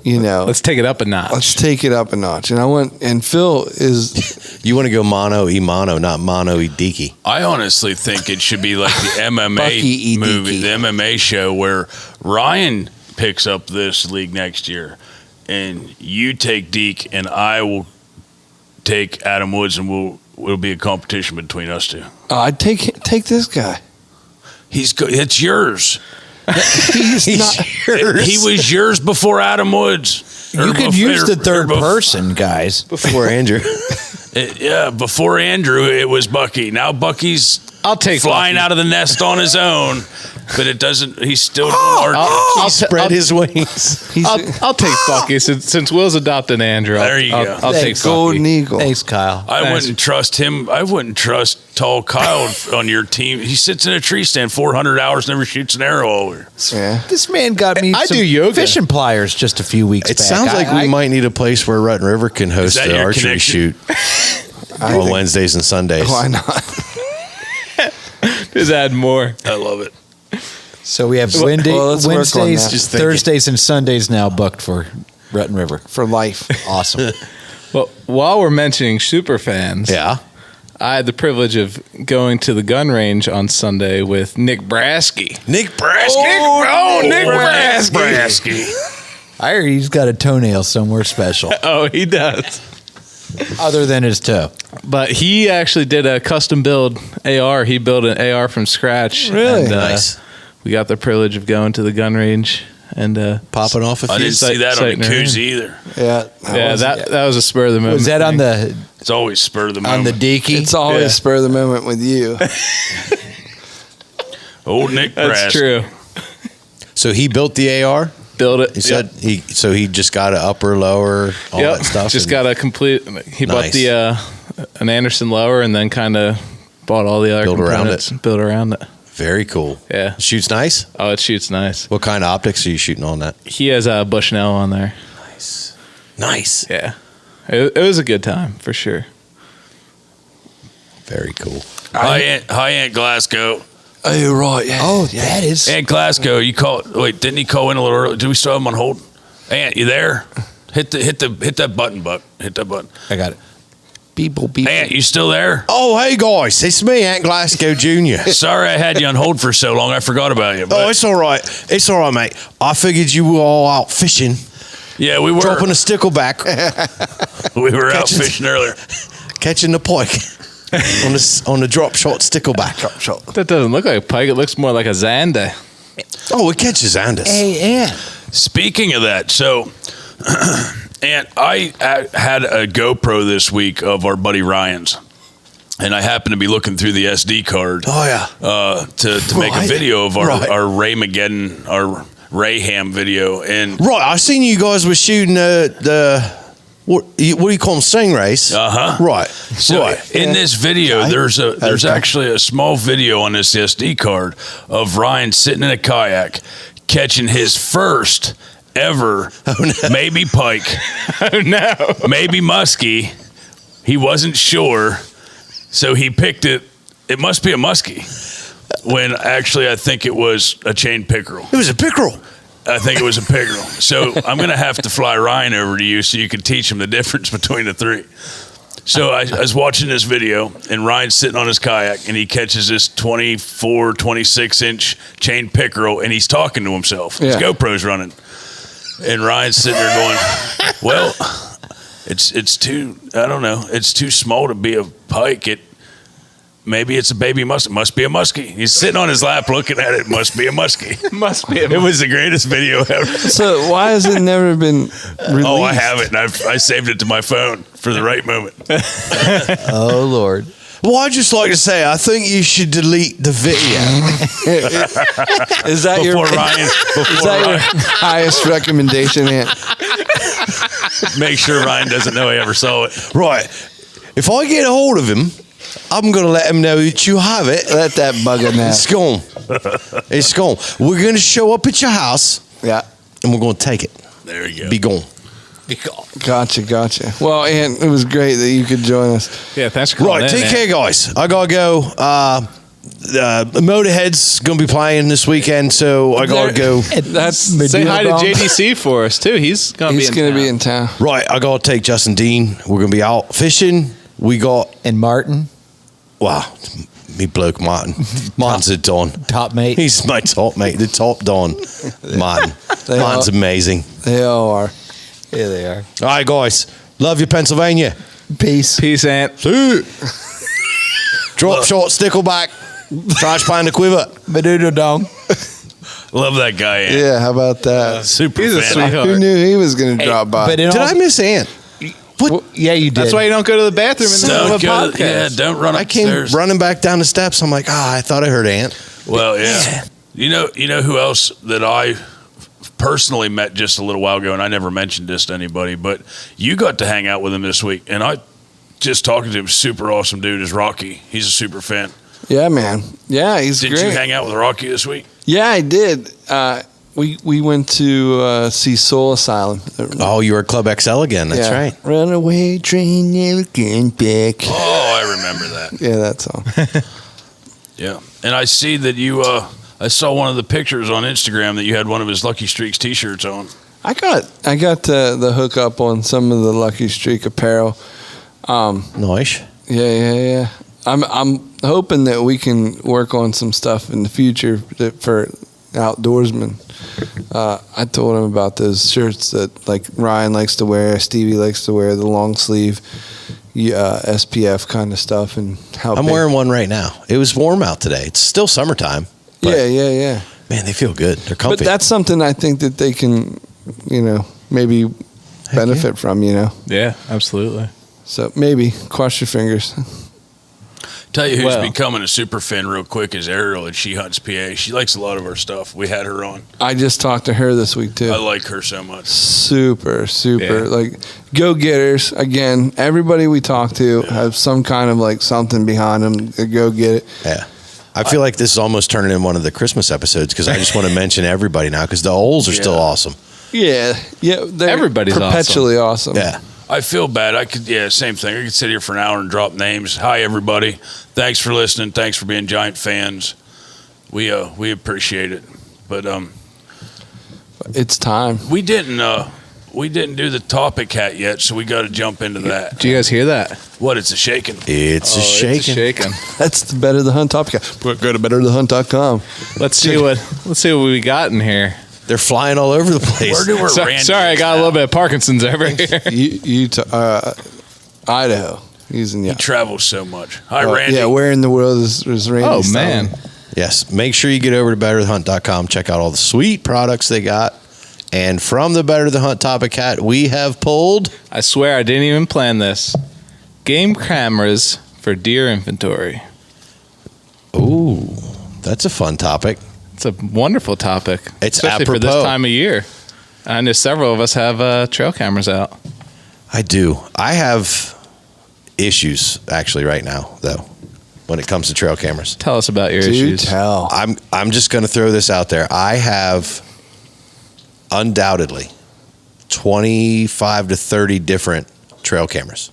Let's take it up a notch.
Let's take it up a notch. And Phil is.
You want to go mono e mono, not mono e Deke.
I honestly think it should be like the
Bucky E.
MMA movie,
Deke.
the MMA show where Ryan picks up this league next year, and you take Deke, and I will take Adam Woods, and it'll be a competition between us two.
I'd take this guy.
It's yours.
He's not.
He was yours before Adam Woods.
You could use the third person, guys.
Before Andrew.
Before Andrew, it was Bucky. Now Bucky's
I'll take
flying
Bucky.
out of the nest on his own, but it doesn't. He's still
I'll spread his wings.
I'll take Bucky since Will's adopted Andrew.
There you go.
I'll take
Golden
Bucky.
Eagle.
Thanks, Kyle.
I wouldn't trust him. I wouldn't trust tall Kyle on your team. He sits in a tree stand 400 hours, never shoots an arrow over.
Yeah.
This man got me
I
some
do yoga.
fishing pliers just a few weeks
It
back.
sounds like we might need a place where Rutten River can host
that
the
your
archery
connection?
shoot on Wednesdays and Sundays.
Why not?
Just add more.
I love it.
So we have
let's work on
Wednesdays,
that.
Just thinking.
Thursdays, and Sundays now booked for Rutten River.
For life.
Awesome.
Well, while we're mentioning super fans,
Yeah.
I had the privilege of going to the gun range on Sunday with Nick Brasky.
Nick Brasky.
Nick Brasky.
I heard he's got a toenail somewhere special,
Oh, he does.
other than his toe.
But he actually did a custom build AR. He built an AR from scratch.
Really?
And,
Nice.
We got the privilege of going to the gun range and
Popping off a few.
I didn't see that on the
Sighting her in.
koozie either.
Yeah.
that was a spur of the moment.
Was that on
thing.
the
It's always spur of the
on
moment.
the deaky?
It's always
Yeah.
spur of the moment with you.
Old Nick
That's
Brass.
true.
So he built the AR.
Build it.
He said he just got an upper, lower, all
Yep.
that stuff.
Just
and-
got a complete. He bought
Nice.
the an Anderson lower and then kind of bought all the other
Built around
components
it.
and built around it.
very cool.
Yeah.
Shoots nice.
Oh, it shoots nice.
What kind of optics are you shooting on that?
He has a Bushnell on there.
Nice.
Yeah. It was a good time for sure.
Very cool.
Hi, Aunt Glasgow.
Oh, you're right. Yeah.
Oh, that is.
Aunt Glasgow, you call. Wait, didn't he call in a little early? Do we still have him on hold? Aunt, you there? Hit that button, Buck. Hit that button.
I got it.
People.
Aunt, you still there?
Oh, hey guys, it's me, Aunt Glasgow Jr.
Sorry, I had you on hold for so long. I forgot about you.
Oh,
But
it's all right. It's all right, mate. I figured you were all out fishing,
yeah, we were
dropping a stickleback,
we were out
catching-
fishing earlier.
catching the pike on the drop shot stickleback. Drop shot.
That doesn't look like a pike. It looks more like a Xanda.
Oh, it catches Anders.
Hey, Aunt.
Speaking of that, so, and I had a GoPro this week of our buddy Ryan's, and I happened to be looking through the SD card
Oh yeah.
to make a
Right.
video of our
Right.
Raymageddon, our Rayham video, and
Right, I seen you guys were shooting the what do you call them, stingrays? Right.
so
right.
in this video,
Okay.
there's
Okay.
actually a small video on this SD card of Ryan sitting in a kayak catching his first ever maybe pike,
Oh no.
maybe muskie. He wasn't sure, so he picked it. It must be a muskie. When actually, I think it was a chain pickerel.
It was a pickerel.
I think it was a pickerel. So I'm going to have to fly Ryan over to you so you can teach him the difference between the three. So I was watching this video, and Ryan's sitting on his kayak, and he catches this 24, 26-inch chain pickerel, and he's talking to himself. His
Yeah.
GoPro's running. And Ryan's sitting there going, well, it's too, I don't know, it's too small to be a pike. Maybe it's a baby muskie. Must be a muskie. He's sitting on his lap looking at it. Must be a muskie.
Must be.
It was the greatest video ever.
So why has it never been released?
Oh, I have it, and I saved it to my phone for the right moment.
Oh, Lord.
Well, I'd just like to say, I think you should delete the video.
Is that your
Before Ryan,
is
before
that your
Ryan,
highest recommendation, Aunt?
make sure Ryan doesn't know I ever saw it.
Right. If I get a hold of him, I'm going to let him know that you have it.
Let that bugger now.
It's gone. It's gone. We're going to show up at your house,
Yeah.
and we're going to take it.
There you go.
Be gone.
Gotcha. Well, Aunt, it was great that you could join us.
Yeah, thanks for calling
Right,
in,
take
man.
care, guys. I got to go. Motorhead's going to be playing this weekend, so I got to go.
That's
Say hi to JDC for us too. He's gonna
He's
be.
going to be
town.
in town.
Right, I got to take Justin Dean. We're going to be out fishing. We got,
And Martin,
wow, me bloke Martin. Martin's a don.
top mate.
He's my top mate, the top don. Martin.
They
Martin's
are.
amazing.
They all are.
Here they are.
All right, guys. Love you, Pennsylvania.
Peace.
Peace, Aunt.
Drop shot, stickleback, trash pan the quiver.
Menudo dong.
Love that guy. Ant.
Yeah, how about that?
Super
He's a
fan.
sweetheart.
Who knew he was going to drop by?
But in
Did
all,
I miss Ant?
yeah, you did.
That's why you don't go to the bathroom in the middle
Don't
of a
go.
podcast.
Yeah, don't run
I came
upstairs.
running back down the steps. I'm like, I thought I heard Ant.
Well, yeah. You know who else that I personally met just a little while ago, and I never mentioned this to anybody, but you got to hang out with him this week, and I just talking to him. Super awesome dude is Rocky. He's a super fan.
Yeah, man. Yeah, he's
Did
great.
you hang out with Rocky this week?
Yeah, I did. We went to see Soul Asylum.
Oh, you were at Club XL again. That's
Yeah.
right.
Runaway train never came back.
Oh, I remember that.
Yeah, that song.
Yeah, and I see that you. I saw one of the pictures on Instagram that you had one of his Lucky Streaks T-shirts on.
I got the hookup on some of the Lucky Streak apparel.
Nice.
Yeah. I'm hoping that we can work on some stuff in the future for outdoorsman. I told him about those shirts that like Ryan likes to wear, Stevie likes to wear, the long sleeve, SPF kind of stuff, and how
I'm wearing one right now. It was warm out today. It's still summertime. But
yeah.
Man, they feel good. They're comfy.
But that's something I think that they can, maybe benefit from,
Yeah, absolutely.
So maybe cross your fingers.
Tell you who's
Well.
becoming a super fan real quick is Ariel at She Hunts PA. She likes a lot of our stuff. We had her on.
I just talked to her this week too.
I like her so much.
Super,
Yeah.
like go-getters. Again, everybody we talk to have some kind of like something behind them to go get it.
Yeah. I feel like this is almost turning in one of the Christmas episodes because I just want to mention everybody now because the Oles are still awesome.
Yeah, they're
Everybody's
perpetually awesome.
Yeah.
I feel bad. Same thing. I could sit here for an hour and drop names. Hi, everybody. Thanks for listening. Thanks for being giant fans. We appreciate it. But
It's time.
we didn't do the topic hat yet, so we got to jump into that.
Do you guys hear that?
What? It's a shaking.
It's a shaking.
Shaking.
That's the Better the Hunt topic. Go to betterthehunt.com.
Let's see what we got in here.
They're flying all over the place.
Where do we
Sorry, I got a little bit of Parkinson's over here.
Idaho. He's in
He travels so much. Hi,
Oh,
Randy.
yeah, where in the world is Randy?
Oh,
Stone?
man.
Yes. Make sure you get over to betterthehunt.com. Check out all the sweet products they got. And from the Better the Hunt topic hat, we have pulled.
I swear I didn't even plan this. Game cameras for deer inventory.
Ooh, that's a fun topic.
It's a wonderful topic.
It's
especially for this
apropos.
time of year. I know several of us have trail cameras out.
I do. I have issues actually right now, though, when it comes to trail cameras.
Tell us about your
Do
issues.
tell.
I'm just going to throw this out there. I have undoubtedly 25 to 30 different trail cameras.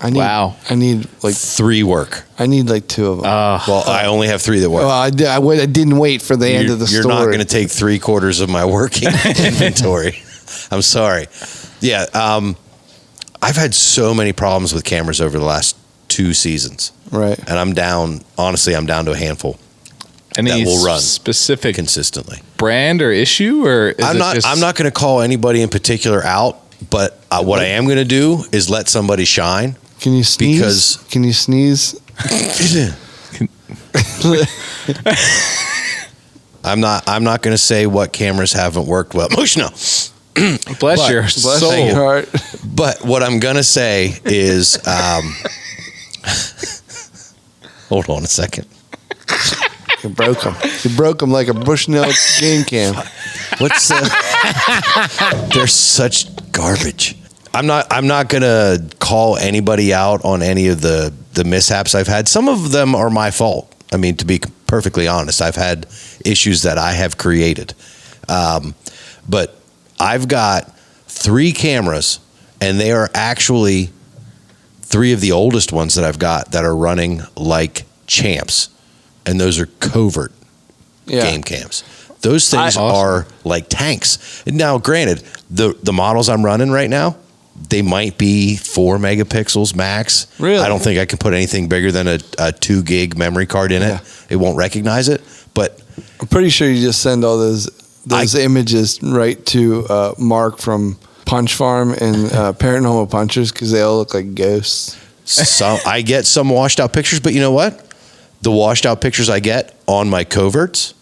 Wow.
I need like
3 work.
I need like 2 of them.
Well, I only have 3 that work.
Well, I didn't wait for the end of the
You're
story.
not going to take 3/4 of my working inventory. I'm sorry. Yeah. I've had so many problems with cameras over the last 2 seasons.
Right.
And I'm down to a handful
Any
that will run
specific
consistently.
brand or issue, or is
I'm not going to call anybody in particular out, but what I am going to do is let somebody shine.
Can you sneeze?
Because-
Can you sneeze?
I'm not going to say what cameras haven't worked well. No.
bless your
Bless
soul.
your heart.
But what I'm going to say is, hold on a second.
You broke them. You broke them like a Bushnell game cam.
What's they're such garbage. I'm not going to call anybody out on any of the mishaps I've had. Some of them are my fault. I mean, to be perfectly honest, I've had issues that I have created. But I've got 3 cameras, and they are actually 3 of the oldest ones that I've got that are running like champs. And those are covert game cams. Those things are like tanks. Now, granted, the models I'm running right now, they might be 4 megapixels max.
Really?
I don't think I can put anything bigger than a 2 gig memory card in it.
Yeah.
It won't recognize it. But
I'm pretty sure you just send all those images right to Mark from Punch Farm and Paranormal Punchers because they all look like ghosts.
so I get some washed out pictures, but you know what? The washed out pictures I get on my coverts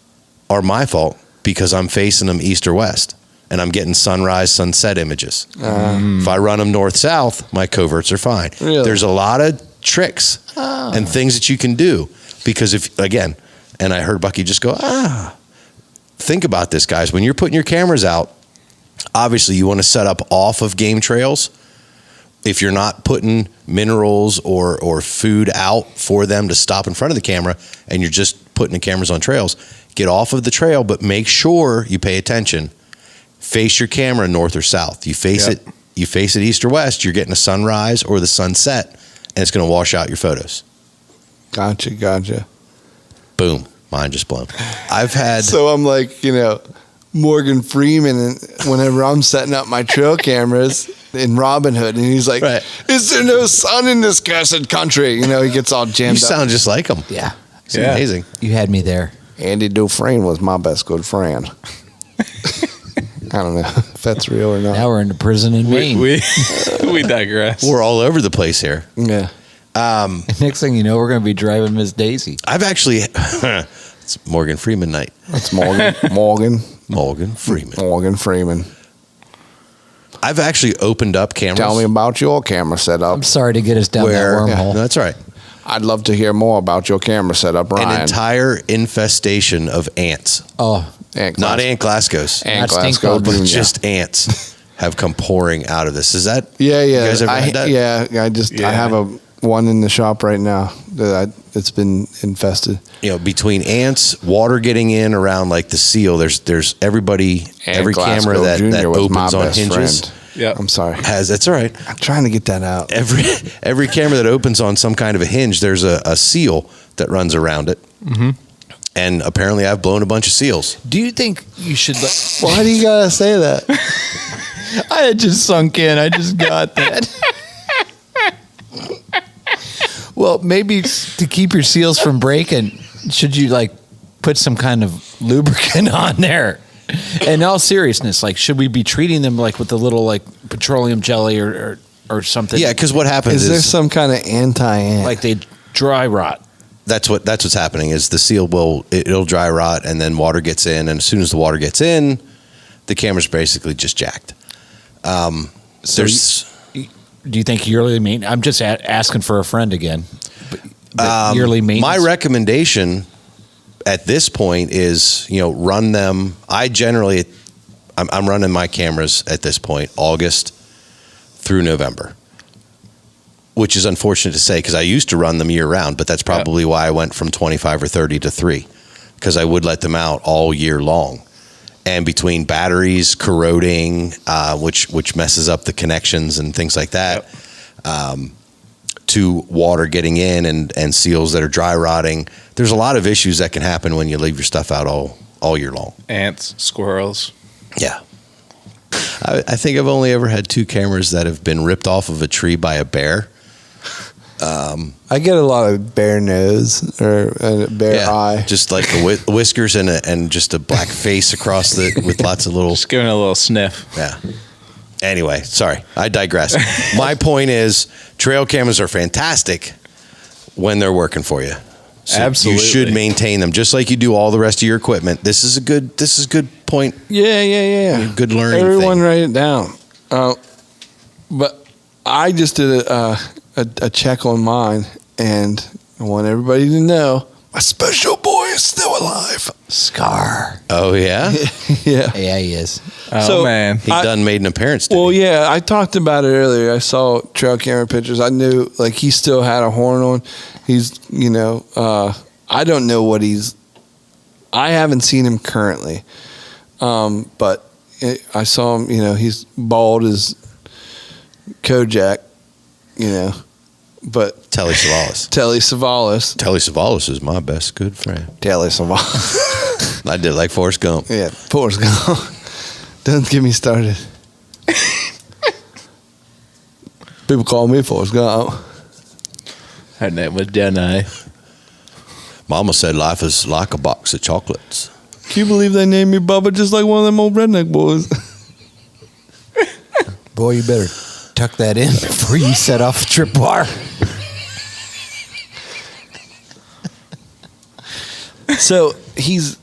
are my fault because I'm facing them east or west. And I'm getting sunrise, sunset images. If I run them north-south, my coverts are fine.
Really?
There's a lot of tricks and things that you can do. Because and I heard Bucky just go, think about this, guys. When you're putting your cameras out, obviously you want to set up off of game trails. If you're not putting minerals or food out for them to stop in front of the camera and you're just putting the cameras on trails, get off of the trail, but make sure you pay attention. Face your camera north or south. You face it east or west, you're getting a sunrise or the sunset, and it's going to wash out your photos.
Gotcha.
Boom. Mind just blown. I've had...
So I'm like, Morgan Freeman whenever I'm setting up my trail cameras in Robin Hood, and he's like, is there no sun in this cursed country? He gets all jammed
You
up.
sound just like him.
Yeah.
It's amazing.
You had me there.
Andy Dufresne was my best good friend. I don't know if that's real or not.
Now we're in the prison in Maine.
We digress.
We're all over the place here.
Yeah.
Next thing you know, we're going to be driving Miss Daisy.
I've actually, it's Morgan Freeman night.
That's Morgan Freeman.
I've actually opened up cameras.
Tell me about your camera setup.
I'm sorry to get us down that wormhole.
No, that's all right.
I'd love to hear more about your camera setup, Ryan.
An entire infestation of ants.
Oh,
Not ant Glasgow's.
Ant
Not stink
Glasgow,
bug,
Jr.
Just ants have come pouring out of this. Is that?
Yeah.
You guys ever had that?
I have one in the shop right now that's been infested.
You know, between ants, water getting in around like the seal. There's everybody, every
Glasgow
camera that
Jr. was my
opens on
best
hinges.
friend.
Yeah.
I'm sorry.
That's all right.
I'm trying to get that out.
Every camera that opens on some kind of a hinge, there's a seal that runs around it. Mm-hmm. And apparently, I've blown a bunch of seals.
do you think you should?
Why do you gotta say that?
I had just sunk in. I just got that. Well, maybe to keep your seals from breaking, should you like put some kind of lubricant on there? In all seriousness, like, should we be treating them like with a little like petroleum jelly or something?
Yeah, because what happens
Is
is
there some kind of anti-ant?
like they dry rot.
that's what's happening. Is the seal it'll dry rot, and then water gets in, and as soon as the water gets in, the camera's basically just jacked.
Do you think yearly maintenance? I'm just asking for a friend again. But yearly maintenance.
My recommendation at this point is, run them. I'm running my cameras at this point, August through November, which is unfortunate to say because I used to run them year round, but that's probably why I went from 25 or 30 to 3, because I would let them out all year long. And between batteries corroding, which messes up the connections and things like that, to water getting in and seals that are dry rotting, there's a lot of issues that can happen when you leave your stuff out all year long.
Ants, squirrels.
Yeah. I think I've only ever had 2 cameras that have been ripped off of a tree by a bear.
I get a lot of bear nose or a bear eye.
Just like the whiskers and just a black face across with lots of little.
Just giving it a little sniff.
Yeah. Anyway, sorry, I digress. My point is, trail cameras are fantastic when they're working for you. So
Absolutely.
you should maintain them just like you do all the rest of your equipment. This is a good point.
Yeah.
Good learning.
Everyone
thing.
write it down. But I just did a check on mine, and I want everybody to know my special boy is still alive.
Scar.
Oh yeah,
Yeah.
Yeah, he is.
Oh,
So,
man.
he done made an appearance.
Well, yeah, I talked about it earlier. I saw trail camera pictures. I knew like he still had a horn on. He's, I don't know what I haven't seen him currently. But I saw him, he's bald as Kojak, but
Telly Savalas.
Telly Savalas.
Telly Savalas is my best good friend.
Telly Savalas.
I did like Forrest Gump.
Yeah, Forrest Gump. Don't get me started. People call me Forrest Gump.
Her name was Jenny.
Mama said life is like a box of chocolates.
Can you believe they named me Bubba just like one of them old redneck boys?
Boy, you better tuck that in before you set off a tripwire.
So he's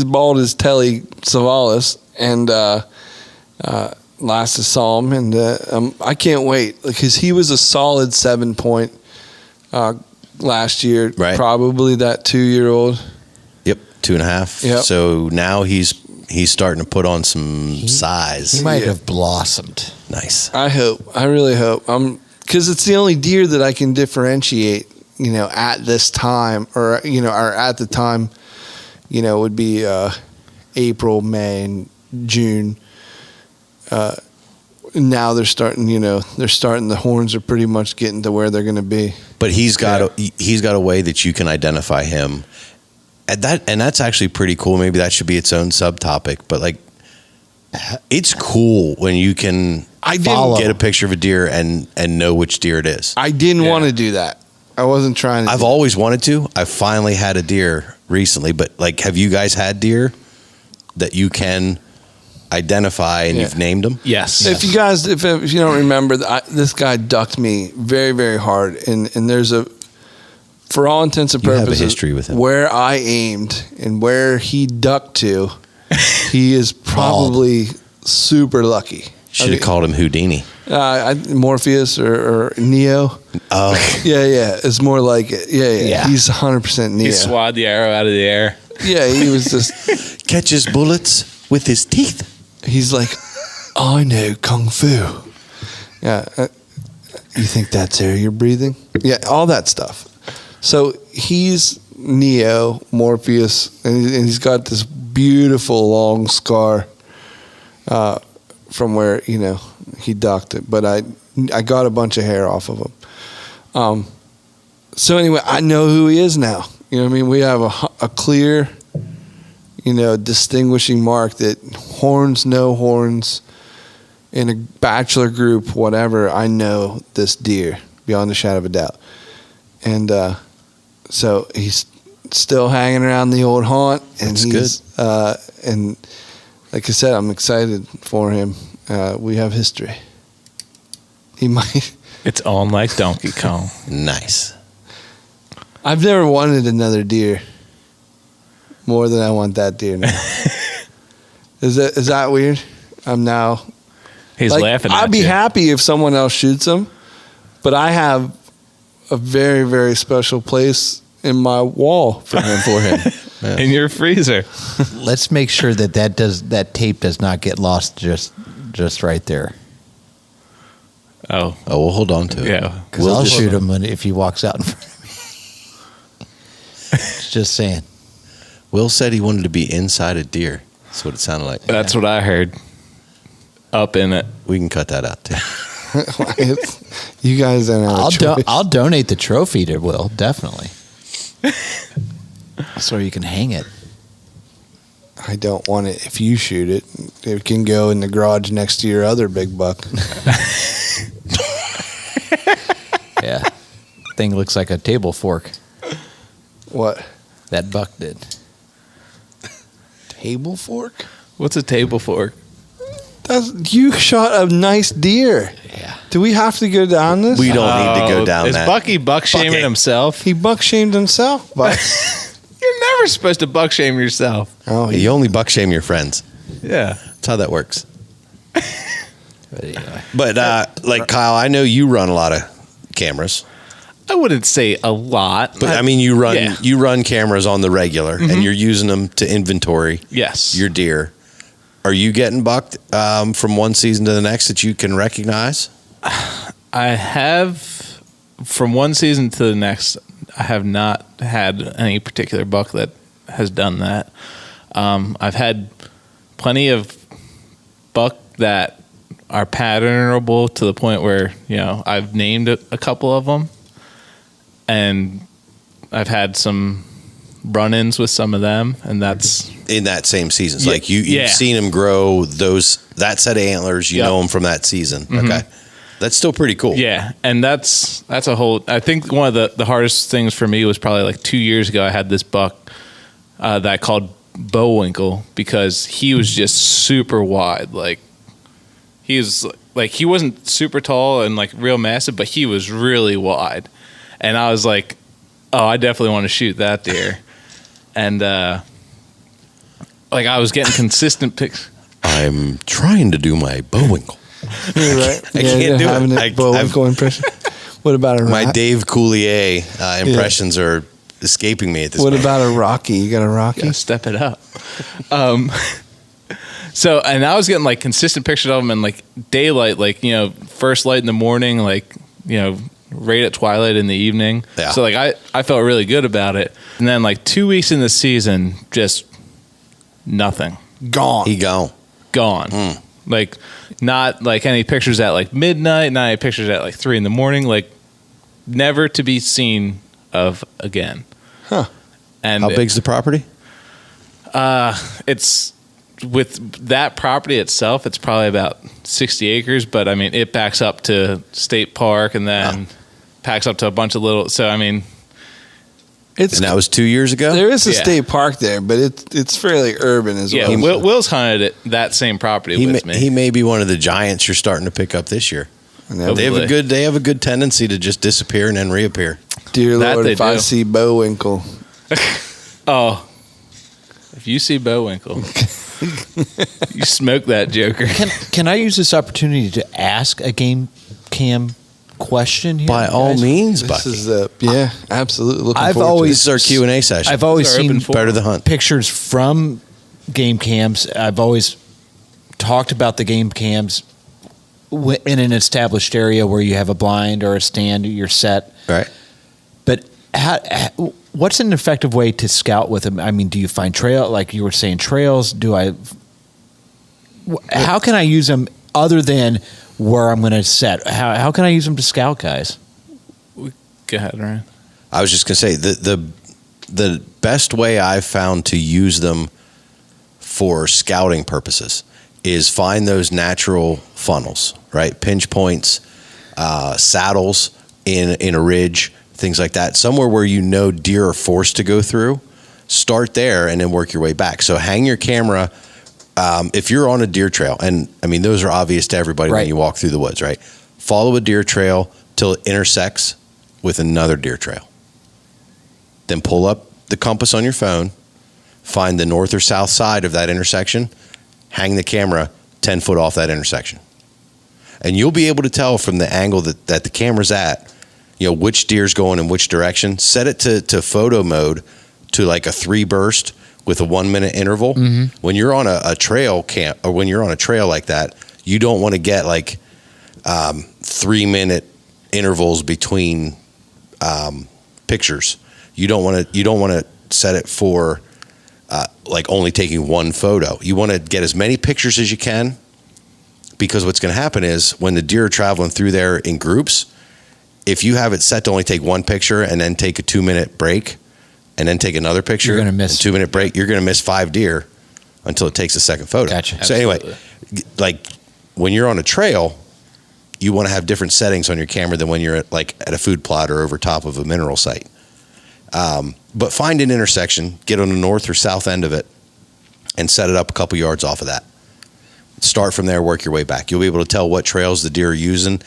bald as Telly Savalas, and last I saw him, and I can't wait because he was a solid 7 point last year.
Right.
Probably that 2-year-old.
Yep, 2.5.
Yep.
So now he's starting to put on some size.
He might have blossomed.
Nice.
I hope. I really hope. Because it's the only deer that I can differentiate. At this time, or at the time, would be April, May, and June. Now they're starting. The horns are pretty much getting to where they're going to be.
But he's got a way that you can identify him, and that's actually pretty cool. Maybe that should be its own subtopic. But like, it's cool when you can get a picture of a deer and know which deer it is.
I didn't want to do that. I wasn't trying to.
I've always wanted to. I finally had a deer recently, but like, have you guys had deer that you can identify and you've named them?
Yes.
If you guys, if you don't remember, this guy ducked me very, very hard, and there's for all intents and
You have a
purposes,
history with him.
where I aimed and where he ducked to, he is probably super lucky.
Should have called him Houdini.
Morpheus or Neo.
Oh,
Yeah. It's more like it. Yeah.
Yeah.
He's 100% Neo.
He swatted the arrow out of the air.
Yeah, he was just.
catches bullets with his teeth.
He's like, I know kung fu. Yeah. You think that's air you're breathing? Yeah, all that stuff. So he's Neo, Morpheus, and he's got this beautiful long scar from where, he ducked it. But I got a bunch of hair off of him. So anyway, I know who he is now. You know what I mean? We have a clear, distinguishing mark that horns, no horns, in a bachelor group, whatever, I know this deer beyond a shadow of a doubt. And so he's still hanging around the old haunt, and
That's
he's and like I said, I'm excited for him. We have history. He might.
It's on like Donkey Kong.
Nice.
I've never wanted another deer more than I want that deer now. Is that weird? I'm now.
He's laughing at
I'd be
you.
happy if someone else shoots him, but I have a very, very special place in my wall for him.
Yeah.
In your freezer.
Let's make sure that tape does not get lost just right there.
Oh.
Oh, we'll hold on to it.
Yeah.
Because I'll shoot him if he walks out in front of me. Just saying.
Will said he wanted to be inside a deer. That's what it sounded like.
That's what I heard. Up in it.
We can cut that out too.
You guys don't have a choice.
I'll donate the trophy to Will, definitely. So you can hang it.
I don't want it. If you shoot it, it can go in the garage next to your other big buck.
Yeah. Thing looks like a table fork.
What?
That buck did.
Table fork?
What's a table fork?
You shot a nice deer.
Yeah.
Do we have to go down this?
We don't need to go down
Is
that.
Bucky buck shaming himself?
He buck shamed himself. But
You're never supposed to buck shame yourself.
oh,
You only buck shame your friends.
Yeah.
That's how that works.
But anyway.
But like Kyle, I know you run a lot of cameras.
I wouldn't say a lot.
But I mean, you run
Yeah.
you run cameras on the regular, and you're using them to inventory
Yes.
your deer. Are you getting bucked from one season to the next that you can recognize?
I have, from one season to the next, I have not had any particular buck that has done that. I've had plenty of buck that are patternable to the point where, I've named a couple of them, and I've had some run-ins with some of them, and that's
In that same season.
Yeah,
Like you've
yeah.
seen them grow that set of antlers, you
Yep.
know them from that season. Okay. That's still pretty cool.
yeah, and that's a whole. I think one of the hardest things for me was probably like 2 years ago. I had this buck that I called Bowwinkle because he was just super wide. Like he wasn't super tall and like real massive, but he was really wide. And I was like, oh, I definitely want to shoot that deer. And I was getting consistent pics.
I'm trying to do my Bowwinkle.
you're right.
I can't do
having
it.
a Bowinkle impression. What about a
My
Rocky?
Dave Coulier impressions are escaping me at this
What
point.
about a Rocky? You got a Rocky?
Gotta step it up. So, and I was getting like consistent pictures of them in like daylight, like, first light in the morning, like, right at twilight in the evening.
Yeah.
So like I felt really good about it. And then like 2 weeks in the season, just nothing.
Gone.
He gone.
Gone. Like not like any pictures at like midnight, not any pictures at like 3 a.m, like never to be seen of again.
Huh.
And
How big's the property?
it's with that property itself, it's probably about 60 acres, but I mean, it backs up to state park and then backs up to a bunch of little, so I mean,
It's
And that was 2 years ago?
there is a
Yeah.
state park there, but it's fairly urban as
Yeah,
well.
Will's hunted at that same property
He
with
may,
me.
he may be one of the giants you're starting to pick up this year.
And that-
They have
Hopefully.
they have a good tendency to just disappear and then reappear.
Dear
That
Lord,
they
if I
do.
see Bowinkle,
Oh, if you see Bowinkle, you smoke that joker.
Can I use this opportunity to ask a game cam question here?
By all
guys?
means,
this
Bucky.
is absolutely looking
I've
forward
always-
This is our Q&A session.
I've always
These are
seen
open forum.
Better the hunt.
pictures from game cams. I've always talked about the game cams in an established area where you have a blind or a stand, you're set.
Right.
But what's an effective way to scout with them? I mean, do you find trail, like you were saying, trails? How can I use them other than where I'm going to set? How can I use them to scout, guys?
Go ahead, Ryan.
I was just going to say the best way I've found to use them for scouting purposes is find those natural funnels, right? Pinch points, saddles in a ridge, things like that. Somewhere where you know deer are forced to go through. Start there and then work your way back. So hang your camera. If you're on a deer trail, and I mean, those are obvious to everybody when
Right.
you walk through the woods, right? Follow a deer trail till it intersects with another deer trail. Then pull up the compass on your phone, find the north or south side of that intersection, hang the camera 10 foot off that intersection. And you'll be able to tell from the angle that the camera's at, which deer's going in which direction. Set it to photo mode to like a 3 burst with a 1 minute interval.
Mm-hmm.
When you're on a trail camp, or when you're on a trail like that, you don't want to get like 3 minute intervals between pictures. You don't want to set it for like only taking one photo. You want to get as many pictures as you can, because what's going to happen is when the deer are traveling through there in groups, if you have it set to only take one picture and then take a 2 minute break and then take another picture,
You're gonna miss-
and 2 minute break, you're going to miss 5 deer until it takes a second photo.
Gotcha.
So anyway, like when you're on a trail, you want to have different settings on your camera than when you're at a food plot or over top of a mineral site. But find an intersection, get on the north or south end of it, and set it up a couple yards off of that. Start from there, work your way back. You'll be able to tell what trails the deer are using.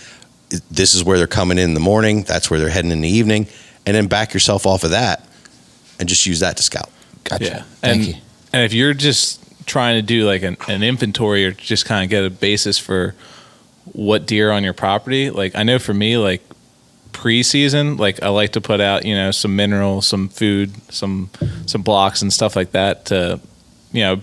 This is where they're coming in the morning. That's where they're heading in the evening. And then back yourself off of that and just use that to scout.
Gotcha.
Yeah.
Thank
and,
you.
And if you're just trying to do like an inventory or just kind of get a basis for what deer on your property, like I know for me, like pre-season, like I like to put out, some minerals, some food, some blocks and stuff like that to,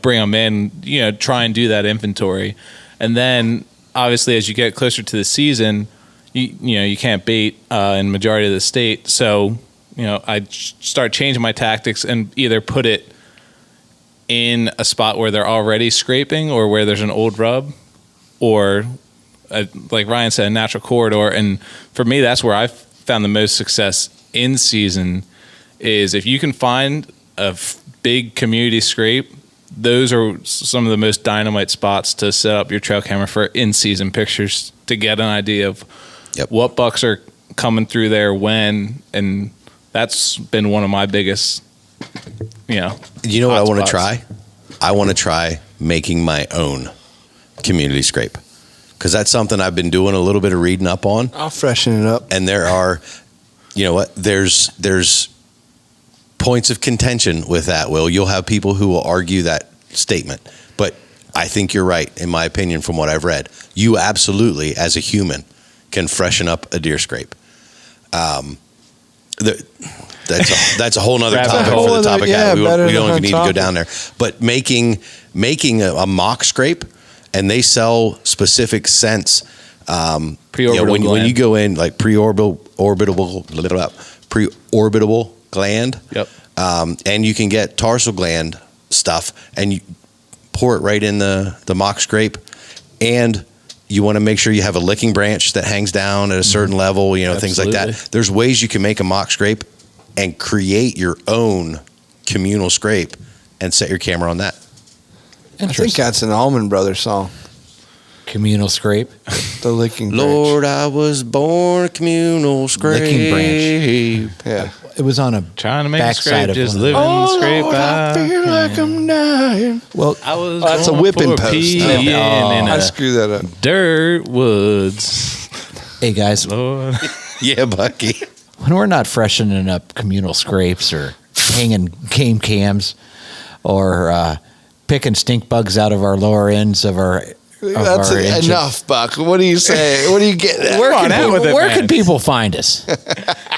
bring them in, try and do that inventory. And then obviously as you get closer to the season, you can't bait in majority of the state. So, I start changing my tactics and either put it in a spot where they're already scraping or where there's an old rub, or like Ryan said, a natural corridor. And for me, that's where I've found the most success in season is if you can find a big community scrape, those are some of the most dynamite spots to set up your trail camera for in-season pictures to get an idea of what bucks are coming through there when, and that's been one of my biggest,
You know what I want to try? I want to try making my own community scrape, because that's something I've been doing a little bit of reading up on.
I'll freshen it up.
And there are, there's points of contention with that, Will. You'll have people who will argue that statement. But I think you're right, in my opinion, from what I've read. You absolutely, as a human, can freshen up a deer scrape. That's a whole nother
Rabbit
topic
hole.
for the topic.
Yeah,
we
better
don't
than
even need to go
topic.
down there. But making a mock scrape, and they sell specific scents.
Preorbital
when
gland.
you go in like preorbitable gland.
Yep.
And you can get tarsal gland stuff, and you pour it right in the mock scrape, and you want to make sure you have a licking branch that hangs down at a certain level, things like that.
Absolutely.
There's ways you can make a mock scrape and create your own communal scrape and set your camera on that.
I think that's an Allman Brothers song.
Communal scrape.
The licking branch.
Lord, I was born a communal scrape.
Licking branch.
Yeah.
It was on a
Trying to make a
backside
scrape,
of
just
one.
living
Oh,
scrape
Lord, I
by.
feel like I'm dying.
Well,
I was
that's a
going
whipping
for
post.
peeing in
I
a
screwed that up.
dirt woods.
hey guys,
Lord.
Yeah, Bucky.
when we're not freshening up communal scrapes or hanging game cams or picking stink bugs out of our lower ends of our
That's
engine.
enough, Buck. What do you say? What do you get at?
Where
Come on, out with it,
where
man.
can people find us?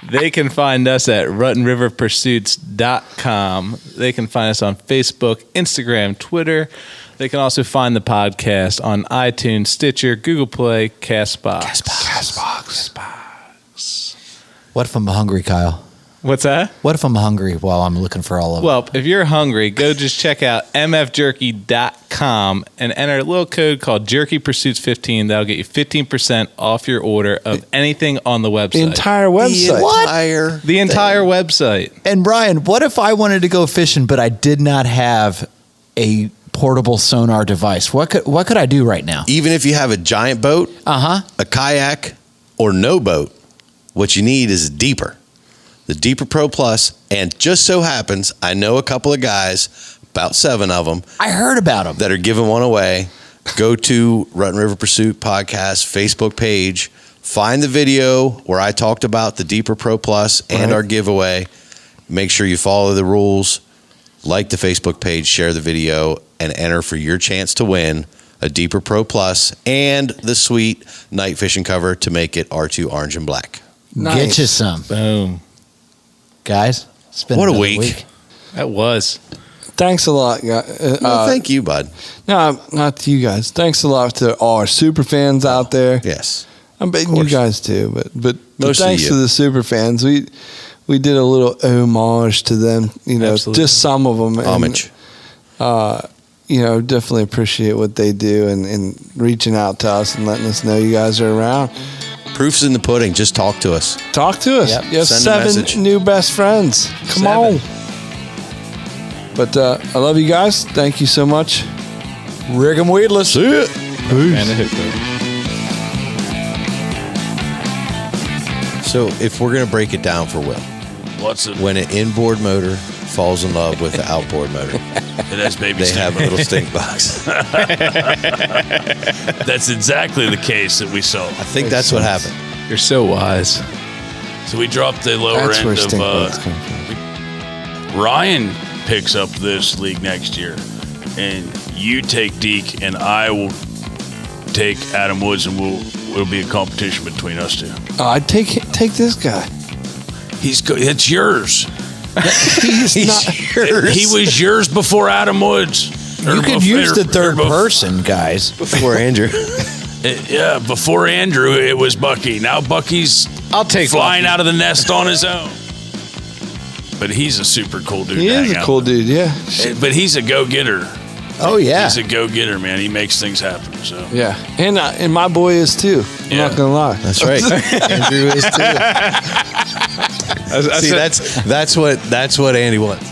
They can find us at ruttenriverpursuits.com. They can find us on Facebook, Instagram, Twitter. They can also find the podcast on iTunes, Stitcher, Google Play, CastBox.
What if I'm hungry, Kyle?
What's that?
What if I'm hungry while I'm looking for all of them?
Well, if you're hungry, go just check out mfjerky.com and enter a little code called JerkyPursuits15. That'll get you 15% off your order of anything on the website.
The entire website.
The entire website.
And Brian, what if I wanted to go fishing, but I did not have a portable sonar device? What could I do right now?
Even if you have a giant boat, a kayak, or no boat, what you need is a deeper. The Deeper Pro Plus, and just so happens, I know a couple of guys, about 7 of them,
I heard about them.
that are giving one away. Go to Rutten River Pursuit Podcast Facebook page, find the video where I talked about the Deeper Pro Plus and our giveaway. Make sure you follow the rules, like the Facebook page, share the video, and enter for your chance to win a Deeper Pro Plus and the sweet night fishing cover to make it R2 orange and black.
Nice.
Get you some.
Boom.
Guys, it's been
What a
another
week.
That was.
Thanks a lot, guys.
Well, thank you, bud.
No, not to you guys. Thanks a lot to all our super fans out there.
Yes.
I'm betting you guys too, but
Most of
thanks
you.
to the super fans. We did a little homage to them. You know,
Absolutely.
just some of them.
Homage.
You know, definitely appreciate what they do and reaching out to us and letting us know you guys are around.
Proof's in the pudding. Just talk to us.
Talk to us.
Yep.
You have
Send a
7
message.
new best friends. Come
7.
on. But I love you guys. Thank you so much.
Rig 'em weedless.
See it.
Man, it hit
So if we're going to break it down for Will,
What's it?
when an inboard motor falls in love with an outboard motor,
It has baby
they
stink.
have a little stink box.
That's exactly the case that we saw.
I think that's what happened.
You're so wise.
So we dropped the lower
That's where
end
stink
of
bugs come from.
Ryan picks up this league next year, and you take Deke, and I will take Adam Woods, and it'll be a competition between us two.
I'd take this guy.
He's good. It's yours.
He's not.
He was yours before Adam Woods.
You could use the third person, guys.
Before Andrew.
Yeah, before Andrew, it was Bucky. Now Bucky's
I'll take
flying
Bucky.
out of the nest on his own. But he's a super cool dude.
He
to
is
hang
a
out
cool
with.
dude. Yeah.
But he's a go-getter.
Oh, yeah.
He's a go-getter, man. He makes things happen. So
Yeah. And my boy is too. I'm
Yeah.
not gonna lie.
That's right. Andrew is too. See, that's what Andy wants.